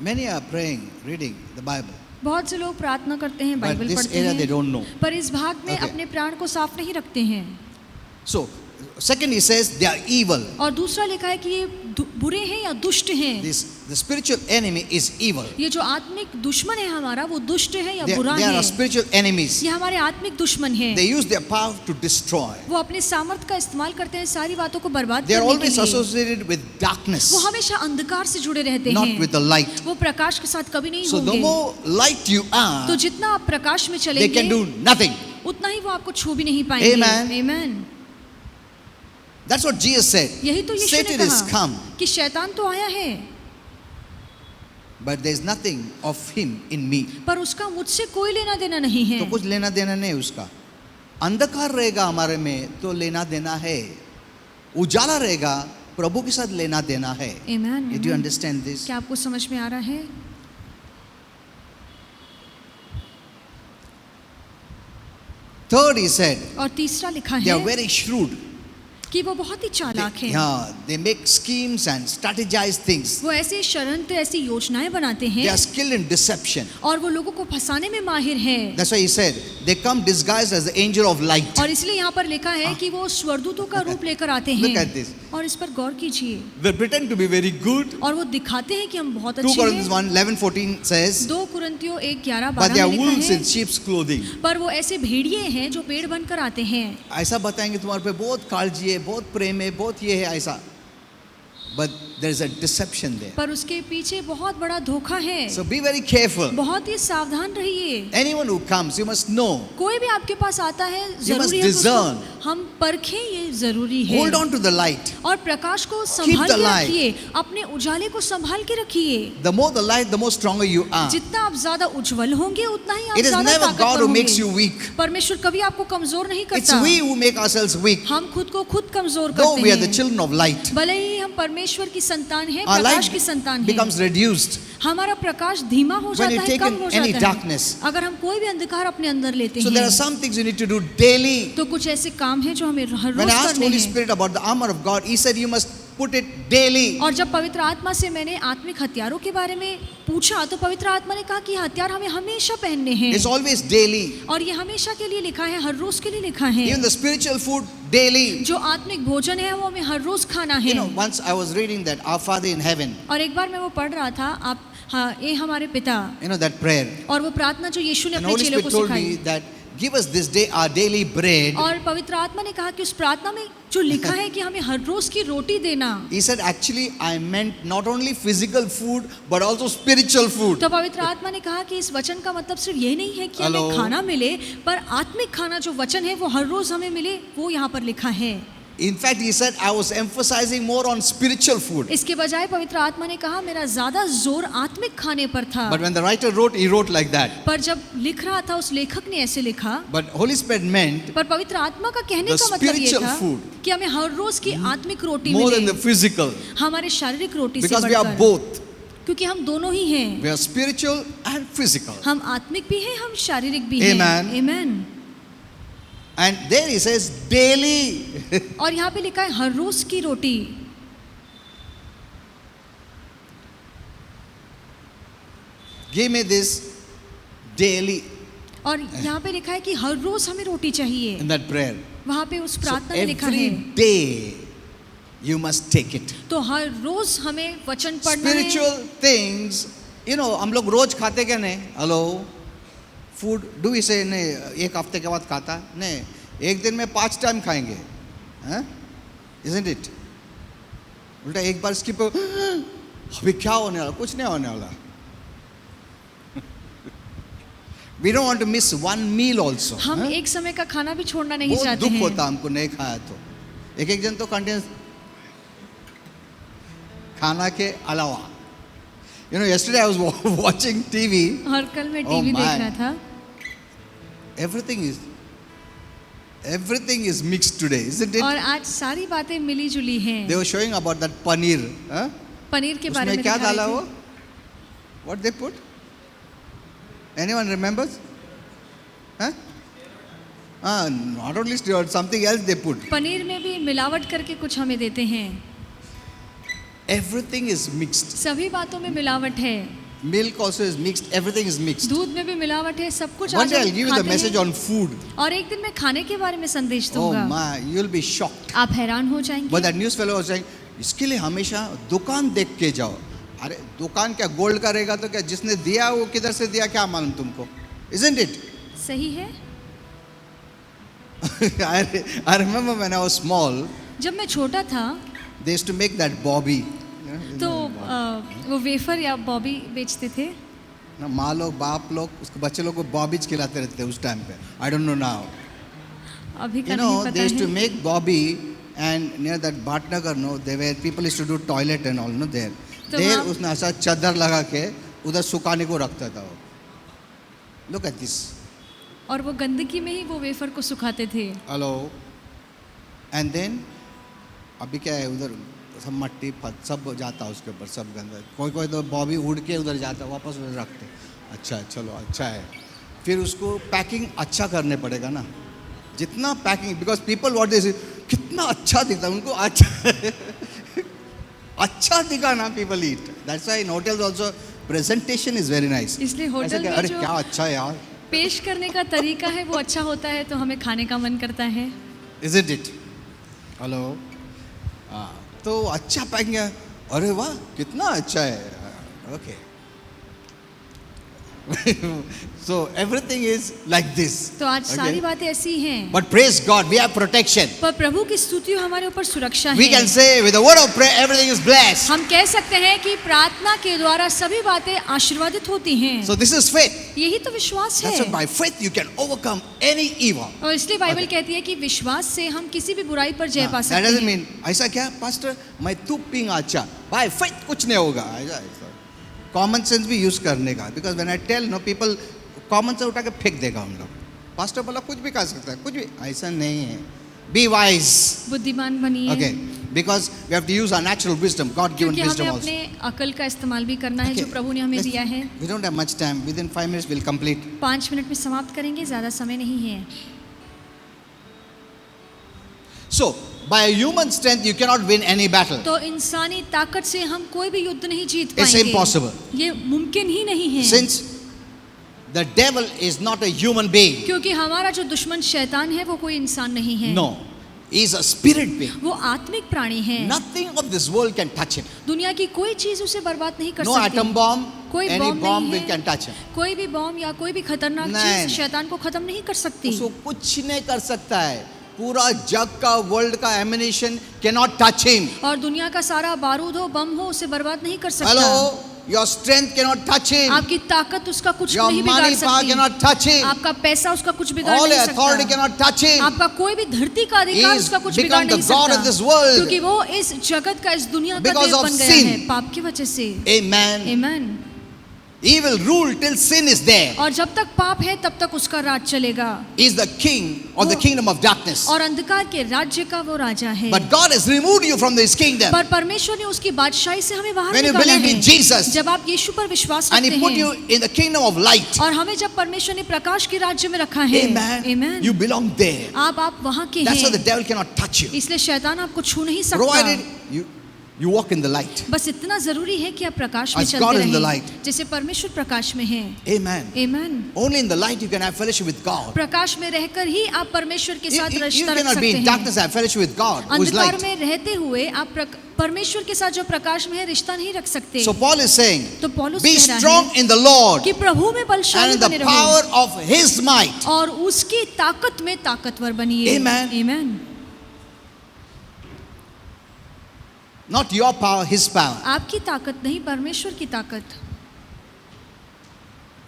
Many are praying, reading the Bible, बहुत से लोग प्रार्थना करते हैं, but बाइबल this पढ़ते area they हैं, don't know. पर इस भाग में Okay. अपने प्राण को साफ नहीं रखते हैं। So, second he says they are evil. और दूसरा लिखा है कि ये बुरे हैं या दुष्ट हैं। The spiritual enemy is evil. ये जो आत्मिक दुश्मन है हमारा वो दुष्ट है या They बुरा are है। our spiritual enemies. ये हमारे आत्मिक दुश्मन है। They use their power to destroy. वो अपने सामर्थ का इस्तेमाल करते हैं सारी बातों को बर्बाद They are करने के always लिए। associated with darkness, वो हमेशा अंधकार से जुड़े रहते not हैं, with the light. वो प्रकाश के साथ कभी नहीं So the होंगे। more light you तो are, जितना आप प्रकाश में they can चलेंगे do nothing. उतना ही वो आपको छू भी नहीं पाएंगे। Amen. Amen. That's what Jesus said. यही तो यीशु ने Satan is कहा come, कि शैतान तो आया है but there is nothing of him in me. पर उसका मुझसे कोई लेना देना नहीं है। तो कुछ लेना देना नहीं उसका। अंधकार रहेगा हमारे में तो लेना देना है, उजाला रहेगा प्रभु के साथ लेना देना है। Amen. Did you understand this? क्या आपको समझ में आ रहा है? Third, he said, और तीसरा लिखा they are है very shrewd. कि वो बहुत ही चालाक हैं। Yeah, they make schemes and strategize things. वो ऐसे षड्यंत्र ऐसी योजनाएं बनाते They हैं are skilled in deception. और वो लोगों को फंसाने में माहिर हैं। That's why he said, they come disguised as the angel of light. और इसलिए यहाँ पर लिखा है कि वो स्वरदूतों का रूप लेकर आते Look हैं। at this. और इस पर गौर कीजिए। They pretend to be very good. और वो दिखाते हैं कि हम बहुत 2 अच्छे Corinthians हैं। 1:11-14 says, 2 कुरिन्थियों 1:11-12 but they are में लिखा wolves in है sheep's clothing. पर वो ऐसे भेड़िए हैं जो पेड़ बनकर आते हैं। ऐसा बताएंगे तुम्हारे पे बहुत काळजी है, बहुत प्रेम है, बहुत ये है ऐसा. But there is a deception there. पर उसके पीछे बहुत बड़ा धोखा है। So be very careful. बहुत ही सावधान रहिए। Anyone who comes, you must know. कोई भी आपके पास आता है must जरूरी है कि discern. उसको हम परखें, ये जरूरी है। Hold on to the light. और प्रकाश को Keep संभाल the के light. रखिए, अपने उजाले को संभाल के रखिए। The more the light, the more stronger you are. जितना आप ज्यादा उज्जवल होंगे उतना ही आप It is ज्यादा never God ताकतवर who makes you होंगे। weak. परमेश्वर कभी आपको कमजोर नहीं It's करता। we who make ourselves weak. हम खुद को खुद कमजोर Though करते we are the हैं। children of light, भले ही हम परमेश्वर की संतान हैं, our प्रकाश light की संतान हैं, becomes reduced. हमारा प्रकाश धीमा हो When जाता you है, take कम in हो any जाता darkness. है। अगर हम कोई भी अंधकार अपने अंदर लेते So there हैं are some things you need to do daily. तो कुछ ऐसे काम हैं जो हमें हर When रोज I asked करने Holy हैं। Spirit about the armor of God, He said you must put it daily. और जब पवित्र आत्मा से मैंने आत्मिक हथियारों के बारे में पूछा तो पवित्र आत्मा ने कहा कि हथियार हमें हमेशा पहनने हैं It's always daily. और ये हमेशा के लिए लिखा है, हर रोज के लिए लिखा है। Even the spiritual food daily. जो आत्मिक भोजन है वो हमें हर रोज खाना You है। know, once I was reading that Our Father in Heaven, और एक बार मैं वो पढ़ रहा था, आप हाँ, ये हमारे पिता, you know that prayer. और वो प्रार्थना जो यीशु ने And अपने Holy चेलों Spirit को told सिखाई। me that give us this day our daily bread. और पवित्र आत्मा ने कहा कि उस प्रार्थना में जो लिखा है कि हमें हर रोज की रोटी देना, He said actually I meant not only physical food but also spiritual food. तो पवित्र आत्मा ने कहा कि इस वचन का मतलब सिर्फ ये नहीं है कि Hello. हमें खाना मिले, पर आत्मिक खाना जो वचन है वो हर रोज हमें मिले, वो यहाँ पर लिखा है। In fact, he said, I was emphasizing more on spiritual food. इसके बजाय पवित्र आत्मा ने कहा मेरा ज्यादा जोर आत्मिक खाने पर था। But when the writer wrote, he wrote like that. पर जब लिख रहा था उस लेखक ने ऐसे लिखा। But Holy Spirit meant पर पवित्र आत्मा का कहने the का मतलब ये spiritual था food. कि हमें हर रोज की आत्मिक रोटी more than the मिले, physical. हमारे शारीरिक रोटी से Because we are बढ़कर, both. क्योंकि हम दोनों ही हैं। We are spiritual and physical. हम आत्मिक भी हैं, हम शारीरिक भी हैं। Amen. Amen. And there he says, daily. और यहाँ पे लिखा है हर रोज की रोटी। Give me this daily और यहाँ पे लिखा है कि हर रोज हमें रोटी चाहिए। in that prayer. वहाँ पे उस So प्रार्थना में लिखा है every day you must take it. तो हर रोज हमें वचन पढ़ना है। Spiritual things, you know, हम लोग रोज खाते क्या नहीं? Hello, food, do we say नहीं? एक हफ्ते के बाद खाता नहीं? एक दिन में 5 टाइम खाएंगे, हैं? Isn't it? उल्टा एक बार skip अभी क्या होने वाला? कुछ नहीं होने वाला. We don't want to miss one meal also. हम हैं? एक समय का खाना भी छोड़ना नहीं बहुत चाहते दुख हैं। होता हमको नहीं खाया तो एक जन तो कंटिन्यूस खाना के अलावा yesterday I was watching TV. और कल मैं Oh टीवी देख my. रहा था। everything is mixed today, isn't it? और आज सारी बातें मिली जुली हैं। They were showing about that paneer. Huh? Paneer के बारे उसमें में क्या दिखा डाला रहे वो? थे। What they put? Anyone remembers? Huh? Not only stew, something else they put. Paneer में भी मिलावट करके कुछ हमें देते हैं। Everything is mixed. सभी बातों में मिलावट है। Milk also is mixed. Everything is mixed. दूध में भी मिलावट है, सब कुछ One आज day I'll हम give you the खाते message हैं। on food. और एक दिन मैं खाने के बारे में संदेश Oh दूंगा। my, you'll be shocked. आप हैरान हो जाएंगे। But that news fellow was saying, इसके लिए हमेशा दुकान देख के जाओ. अरे दुकान क्या गोल्ड का रहेगा तो क्या जिसने दिया वो किधर से दिया क्या मालूम तुमको? Isn't it? सही है। I remember when I was small, जब मैं छोटा था they used to make that bobby. तो वो वेफर या बॉबी बेचते थे। ना माँ लोग बाप लोग उसको बच्चे लोग को बॉबीज खिलाते रहते थे उस टाइम पे. I don't know now. अभी का You नहीं know, पता they used to है। make bobby and near that Bhatnagar, no, they were people used to do toilet and all, no, there. तो There वहाँ- उसने ऐसा चादर लगा के उधर सुखाने को रखता था वो. Look at this. और वो गंदगी में ही वो वेफर को सुखाते थे। Hello. And then अभी क्या है उधर सब मट्टी सब जाता है उसके ऊपर सब गंदा. कोई तो बॉबी उड़ के उधर जाता है वापस उधर रखते. अच्छा है चलो अच्छा है. फिर उसको पैकिंग अच्छा करने पड़ेगा ना. जितना packing because people what this कितना अच्छा दिखता है उनको अच्छा अच्छा दिखा ना people eat. That's why in hotels also presentation is very nice. इसलिए होटल में अरे जो क्या अच्छा है यार. पेश करने का तरीका है वो अच्छा होता है तो हमें खाने का मन करता है। Isn't it? हेलो. तो अच्छा पैकिंग है. अरे वाह कितना अच्छा है. Okay. So everything is like this. तो आज सारी Okay? बातें ऐसी हैं। But praise God, we have protection. पर प्रभु की स्तुति हमारे ऊपर सुरक्षा We है। can say with the word of prayer, everything is blessed. हम कह सकते हैं कि प्रार्थना के द्वारा सभी बातें आशीर्वादित होती हैं। So this is faith. यही तो विश्वास That's है। why by faith you can overcome any evil. और इसलिए बाइबल Okay. कहती है कि विश्वास से हम किसी भी बुराई पर जय पा That सकते doesn't हैं। mean ऐसा क्या पास्टर मैं तू पिंग अच्छा. By faith कुछ नहीं होगा. ऐसा कॉमन सेंस भी यूज करने का. Because when I tell no people common sense उठा के फेंक देगा हम लोग. पास्टर बोला कुछ भी कर सकता है कुछ भी. ऐसा नहीं है. Be wise. बुद्धिमान बनिए। Okay. Because we have to use our natural wisdom. God given क्योंकि विजडम हमें आल्सो. अपने अकल का इस्तेमाल भी करना है जो प्रभु ने हमें दिया है। We don't have much time. Within 5 minutes we'll complete. 5 minute में समाप्त करेंगे, ज्यादा समय नहीं है। So by human strength you cannot win any battle. तो इंसानी ताकत से हम कोई भी युद्ध नहीं जीत It's पाएंगे। impossible. ये मुमकिन ही नहीं है। Since the devil is not a human being. क्योंकि हमारा जो दुश्मन शैतान है वो कोई इंसान नहीं है। No. He is a spirit being. वो आत्मिक प्राणी है। Nothing of this world can touch him. दुनिया की कोई चीज उसे बर्बाद नहीं कर No सकती। atom bomb, कोई any बॉम्ब bomb नहीं will है। can touch him. कोई भी बॉम्ब या कोई भी खतरनाक नहीं। चीज शैतान को खत्म नहीं कर सकती। उसको कुछ नहीं कर सकता है. पूरा जग का वर्ल्ड का एमिनेशन cannot touch him. और दुनिया का सारा बारूद हो बम हो उसे बर्बाद नहीं कर सकता। Hello. your strength cannot touch him. आपकी ताकत उसका कुछ Your नहीं बिगाड़ money power सकती, cannot touch him. आपका पैसा उसका कुछ बिगाड़ All नहीं authority सकता, cannot touch him. आपका कोई भी धरती का He अधिकार is उसका कुछ become बिगाड़ the नहीं God of सकता, this world. क्योंकि वो इस जगत का, इस दुनिया का Because देव of बन गया sin. है पाप की वजह से। Amen. आमीन। He will rule till sin is there. और जब तक पाप है तब तक उसका राज चलेगा, He is the king of the kingdom of darkness. और अंधकार के राज्य का वो राजा है। But God has removed you from this kingdom. पर परमेश्वर ने उसकी बादशाही से हमें बाहर When you निकाला believed in है। Jesus जब आप यीशु पर विश्वास and He रखते put you हैं in the kingdom of light. और हमें जब परमेश्वर ने प्रकाश के राज्य में रखा है, Amen. आमीन, You belong there. आप वहाँ के That's why the हैं, devil cannot touch you. इसलिए शैतान आपको छू नहीं Provided सकता। you walk in the light. बस इतना जरूरी है कि आप प्रकाश में As God is in the चलते light. रहें, जैसे परमेश्वर प्रकाश में है। Amen. आमीन। Only in the light you can have fellowship with God. प्रकाश में रहकर ही आप परमेश्वर के साथ You रिश्ता रख cannot be सकते in हैं। darkness and have fellowship with God, who is अंधकार light. में रहते हुए आप परमेश्वर के साथ जो प्रकाश में है रिश्ता नहीं रख सकते। So Paul is saying, तो पौलुस be कह रहा strong है in the Lord कि प्रभु में and बलशाली in the बने power रहो of His might. और उसकी ताकत में ताकतवर बनिए। Amen. आमीन। Not your power, His power. आपकी ताकत नहीं, परमेश्वर की ताकत।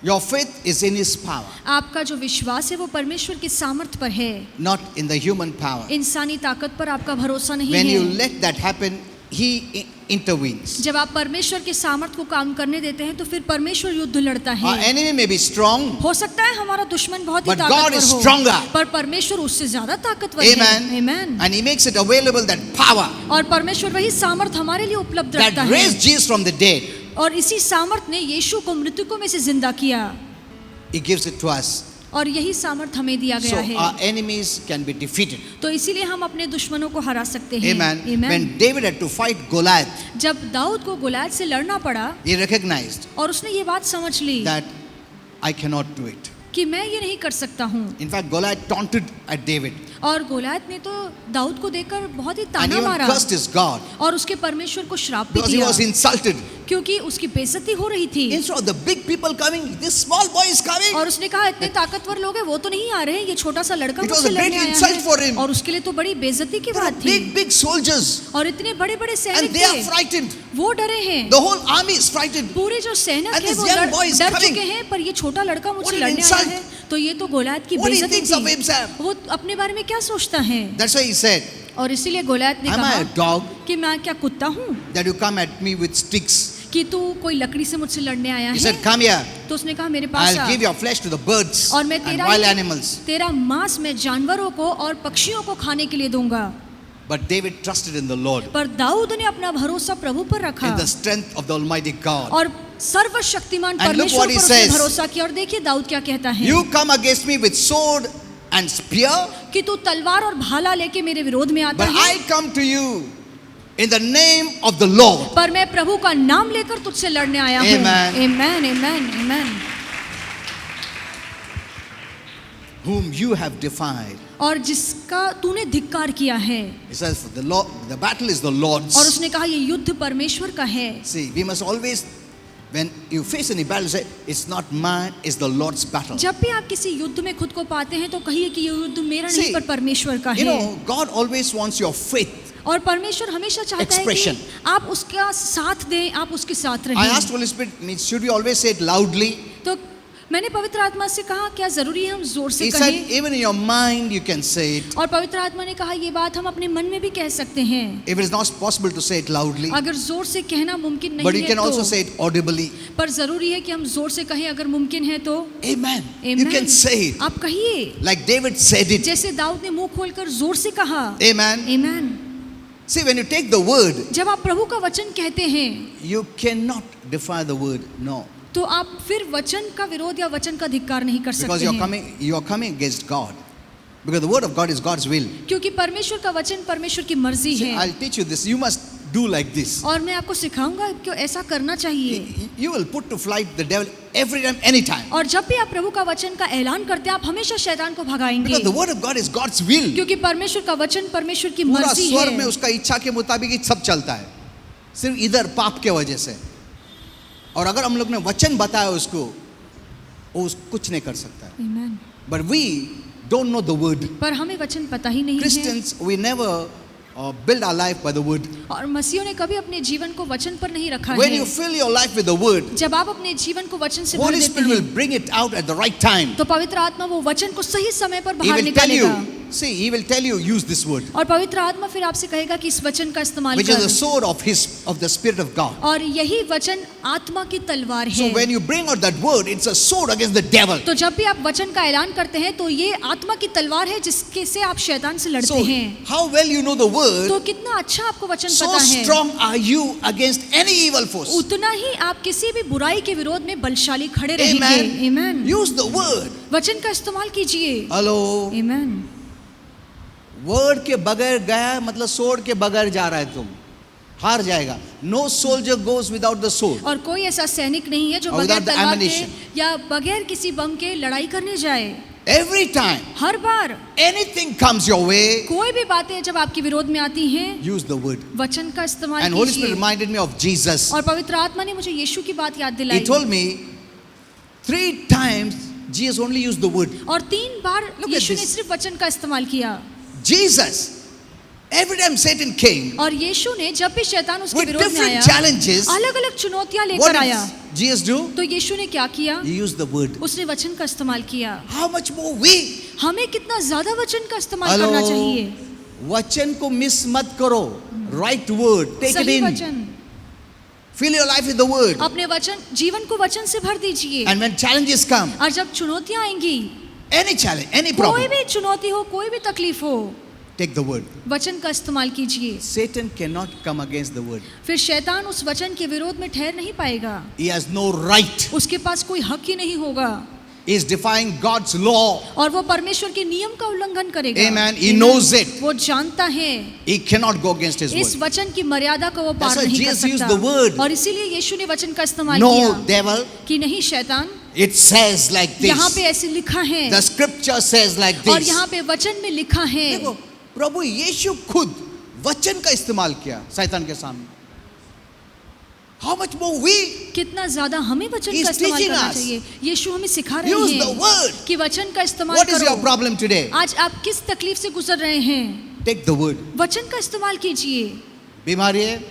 Your faith is in His power, आपका जो विश्वास है वो परमेश्वर की सामर्थ पर है, not in the human power. इंसानी ताकत पर आपका भरोसा नहीं When you है। let that happen, He intervenes. जब आप परमेश्वर के सामर्थ को काम करने देते हैं तो फिर परमेश्वर युद्ध लड़ता Our है। enemy may be strong, हो सकता है हमारा दुश्मन बहुत ही but God is ताकतवर stronger. हो, पर परमेश्वर उससे ज्यादा ताकतवर है। Amen. आमीन। And He makes it available, that power और परमेश्वर वही सामर्थ हमारे लिए उपलब्ध रखता that है, raised Jesus from the dead. और इसी सामर्थ ने यीशु को मृतकों में से जिंदा किया, He gives it to us. और यही सामर्थ हमें दिया So गया है। our enemies can be defeated. तो इसीलिए हम अपने दुश्मनों को हरा सकते हैं। Amen. आमीन। When David had to fight Goliath, जब दाऊद को गोलियत से लड़ना पड़ा he recognized और उसने ये बात समझ ली that I cannot do it. कि मैं ये नहीं कर सकता हूँ, In fact, Goliath taunted at David और गोलियत ने तो दाऊद को देखकर बहुत ही and ताना even मारा cursed his God और उसके परमेश्वर को श्राप भी because he दिया, was insulted. क्योंकि उसकी बेइज्जती हो रही थी। Instead of the big people coming, this small boy is coming. और उसने कहा इतने ताकतवर लोग हैं वो तो नहीं आ रहे हैं, ये छोटा सा लड़का It was मुझसे a great लड़ने आया insult for him. है, और उसके लिए तो बड़ी बेइज्जती की There are बात थी। big, big soldiers और इतने बड़े बड़े सैनिक and they are थे, frightened. वो डरे हैं, The whole army is frightened. पूरे जो सैनिक And है this वो young boy is डर coming. चुके हैं, पर ये छोटा लड़का What मुझसे an लड़ने आया insult. है, तो ये तो गोलियत की What he बेइज्जती thinks of थी। himself. वो अपने बारे में क्या सोचता है, That's why he said, और इसीलिए गोलियत ने am I a कहा dog कि मैं क्या कुत्ता हूँ that you come at me with sticks? कि तू कोई लकड़ी से मुझसे लड़ने आया He है। said, come here. तो उसने कहा मेरे पास I'll uh, give your flesh to the birds और मैं and wild animals. तेरा मांस मैं जानवरों को और पक्षियों को खाने के लिए दूंगा। But David trusted in the Lord, पर दाऊद ने अपना भरोसा प्रभु पर रखा in the strength of the Almighty God. और सर्वशक्तिमान And look परमेश्वर what he पर उसने says. भरोसा किया। और देखिए दाऊद क्या कहता है, You come against me with sword and spear, कि तू तलवार और भाला लेके मेरे विरोध में आता but है, I come to you in the name of the Lord, पर मैं प्रभु का नाम लेकर तुझसे लड़ने आया हूँ। Amen. आमीन, आमीन, आमीन। whom you have defied. और जिसका तूने धिक्कार किया है, He says, the Lord, the battle is the Lord's. और उसने कहा ये युद्ध परमेश्वर का है। See, we must always, when you face any battle, say, it's not mine, it's the Lord's battle. जब भी आप किसी युद्ध में खुद को पाते हैं तो कहिए कि ये युद्ध मेरा नहीं See, पर परमेश्वर का You है। know, God always wants your faith. और परमेश्वर हमेशा चाहता है Expression. कि आप उसका साथ दें, आप उसके साथ I asked रहें। Holy Spirit, should we always say it loudly? तो मैंने पवित्र आत्मा से कहा क्या जरूरी है हम जोर से He said, कहें, even in your mind you can say it. और पवित्र आत्मा ने कहा ये बात हम अपने मन में भी कह सकते हैं, If it is not possible to say it loudly, अगर जोर से कहना मुमकिन but नहीं you है can also तो, say it audibly. पर जरूरी है कि हम जोर से कहें अगर मुमकिन है तो। Amen. You Amen. can say it. आप कहिए, Like David said it. जैसे दाऊद ने मुंह खोलकर जोर से कहा। Amen. आमीन। See, when you take the word, जब आप प्रभु का वचन कहते हैं you cannot defy the word. No. तो आप फिर वचन का विरोध या वचन का धिक्कार नहीं कर Because सकते हैं, you are coming against God. Because the word of God is God's will. क्योंकि परमेश्वर का वचन परमेश्वर की मर्जी See, है। I'll teach you this. You must do like this. और मैं आपको सिखाऊंगा कि ऐसा करना चाहिए। You will put to flight the devil every time, anytime. और जब भी आप प्रभु का वचन का ऐलान करते हैं आप हमेशा शैतान को भगाएंगे, Because the word of God is God's will. क्योंकि परमेश्वर का वचन परमेश्वर की पूरा मर्जी स्वर में है। उसका इच्छा के मुताबिक ही सब चलता है, सिर्फ इधर पाप के वजह से। और अगर हम लोग ने वचन बताया उसको, वो कुछ नहीं कर सकता है। Amen. But we don't know the word. पर हमें वचन पता ही नहीं है। Christians, we never build our life by the word. और मसीहों ने कभी अपने जीवन को वचन पर नहीं रखा When है। you fill your life with the word, जब आप अपने जीवन को वचन से भर Holy देते Spirit will हैं bring it out at the right time. तो पवित्र आत्मा वो वचन को सही समय पर He बाहर will tell you, निकालेगा see, He will tell you, use this word, और पवित्र आत्मा फिर आपसे कहेगा कि इस वचन का इस्तेमाल which is the कर। sword of the Spirit of God. और यही वचन आत्मा की तलवार So है। when you bring out that word, it's a sword against the devil. तो जब भी आप वचन का ऐलान करते हैं तो ये आत्मा की तलवार है जिसके से आप शैतान से लड़ते So हैं। how well you know the word, तो कितना अच्छा आपको वचन so पता है, strong are you against any evil force. उतना ही आप किसी भी बुराई के विरोध में बलशाली खड़े Amen. रहेंगे। आमेन। Use the word. वचन का इस्तेमाल कीजिए। Hello. आमेन। वर्ड के बगैर गया मतलब सोड के बगैर जा रहा है, तुम हार जाएगा। No soldier goes without the sword. और कोई ऐसा सैनिक नहीं है जो Or बगैर without the तलवार के ammunition. या बगैर किसी बम के लड़ाई करने जाए। Every time her bar anything comes your way, कोई भी बातें जब आपके विरोध में आती हैं use the word. वचन का इस्तेमाल And Holy Spirit कीजिए। reminded me of Jesus. और पवित्र आत्मा ने मुझे यीशु की बात याद He दिलाई। told me 3 times Jesus only used the word. और 3 बार Look at यीशु ने this. सिर्फ वचन का इस्तेमाल किया। Jesus, every time Satan came और यीशु ने जब भी शैतान उसके with विरोध में different आया, challenges, अलग-अलग चुनौतियां what लेकर आया, did Jesus do? तो यीशु ने क्या किया? He used the word. उसने वचन का इस्तेमाल किया। How much more we? हमें कितना ज्यादा वचन का इस्तेमाल करना चाहिए। वचन को मिस मत करो. Right word, take it सही in. वचन, Fill your life with the word. अपने वचन जीवन को वचन से भर दीजिए। And when challenges come, और जब चुनौतियां आएंगी, any challenge, any कोई problem, भी चुनौती हो, कोई भी तकलीफ हो, take the word. वचन का इस्तेमाल कीजिए। Satan cannot come against the word. फिर शैतान उस वचन के विरोध में ठहर नहीं पाएगा। He has no right. उसके पास कोई हक ही नहीं होगा He is defying God's law. और वो परमेश्वर के नियम का उल्लंघन करेगा। Amen. He knows it. वो जानता है He cannot go against his इस word. वचन की मर्यादा को वो पार That's why नहीं कर Jesus used सकता। the word. और इसीलिए यीशु ने वचन का इस्तेमाल No, किया devil. कि नहीं शैतान, It says like यहाँ this. पे ऐसे लिखा है The scripture says like और this. यहाँ पे वचन में लिखा है। देखो, प्रभु यीशु खुद वचन का इस्तेमाल किया शैतान के सामने. How much more we? कितना ज्यादा हमें वचन He is का इस्तेमाल teaching करना us. चाहिए। यीशु हमें सिखा रहे Use the हैं word. कि वचन का इस्तेमाल What is your करो। problem today? आज आप किस तकलीफ से गुजर रहे हैं, Take the word. वचन का इस्तेमाल कीजिए। बीमारी है,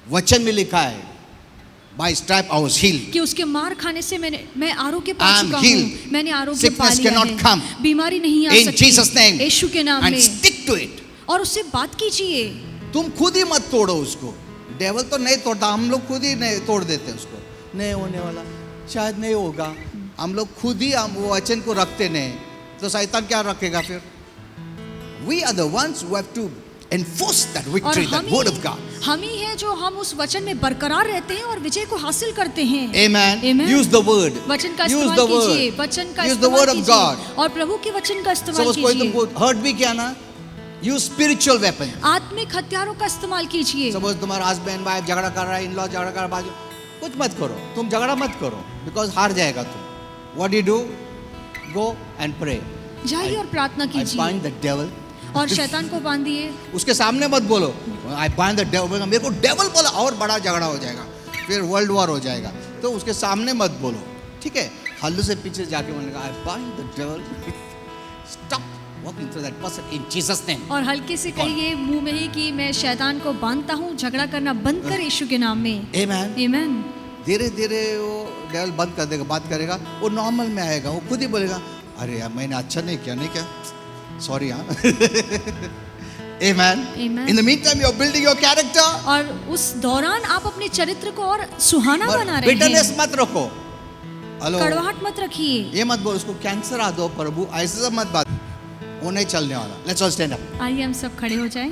वचन में लिखा है. By stripe I was healed. कि उसके मार खाने से मैं आरोग्य पा I am चुका healed. हूँ, मैंने आरोग्य पा Sickness लिया cannot है, come. बीमारी नहीं आ In Jesus' सकती name. यीशु के नाम And में। stick to it. और उससे बात कीजिए। तुम खुद ही मत तोड़ो उसको. डेवल तो नहीं तोड़ता, हम लोग खुद ही नहीं तोड़ देते उसको. नहीं होने वाला, शायद नहीं होगा. हम लोग खुद ही हम वो वचन को रखते नहीं, तो शैतान क्या रखेगा फिर? We are the ones who have to enforce that और victory, that word of God. हम ही है जो हम उस वचन में बरकरार रहते हैं और विजय को हासिल करते हैं। Amen. Amen. Use the word. वचन का Use इस्तेमाल the कीजिए, word. वचन का Use the इस्तेमाल word of कीजिए God. और प्रभु के वचन का इस्तेमाल Suppose कोई कीजिए। तुमको हर्ट भी किया ना, use spiritual weapon. आत्मिक हथियारों का इस्तेमाल कीजिए। Suppose तुम्हारा हस्बैंड वाइफ झगड़ा कर रहा है, इन-लॉ झगड़ा कर रहा है, बाजू कुछ मत करो, तुम झगड़ा मत करो, because हार जाएगा तुम. What do you do? Go and pray. जाइए और प्रार्थना I कीजिए bind the devil. और शैतान को बांधिए। उसके सामने मत बोलो. I bind the devil. मेरे को devil बोला और बड़ा झगड़ा हो जाएगा, फिर वर्ल्ड वॉर हो जाएगा. तो उसके सामने मत बोलो, ठीक है? हल्लू से पीछे जाके बोलने का, I bind the devil. Stop walking through that person in Jesus' name. और हल्के से कहिए मुंह में ही कि मैं शैतान को बांधता हूँ, झगड़ा करना बंद कर यीशु के नाम में। Amen. आमीन। धीरे धीरे वो डेविल बंद कर देगा, बात करेगा, वो नॉर्मल में आएगा, वो खुद ही बोलेगा, अरे यार मैंने अच्छा नहीं किया, सॉरी हाँ. Amen. Amen. In the meantime, you're building your character. और उस दौरान आप अपने चरित्र को और सुहाना बना रहे बिटरनेस हैं। मत रखो. हेलो, कड़वाहट मत रखिए। ये मत बोल उसको कैंसर आ दो प्रभु, ऐसे सब मत बात, वो नहीं चलने वाला. Let's all stand up. आइए हम सब खड़े हो जाएं।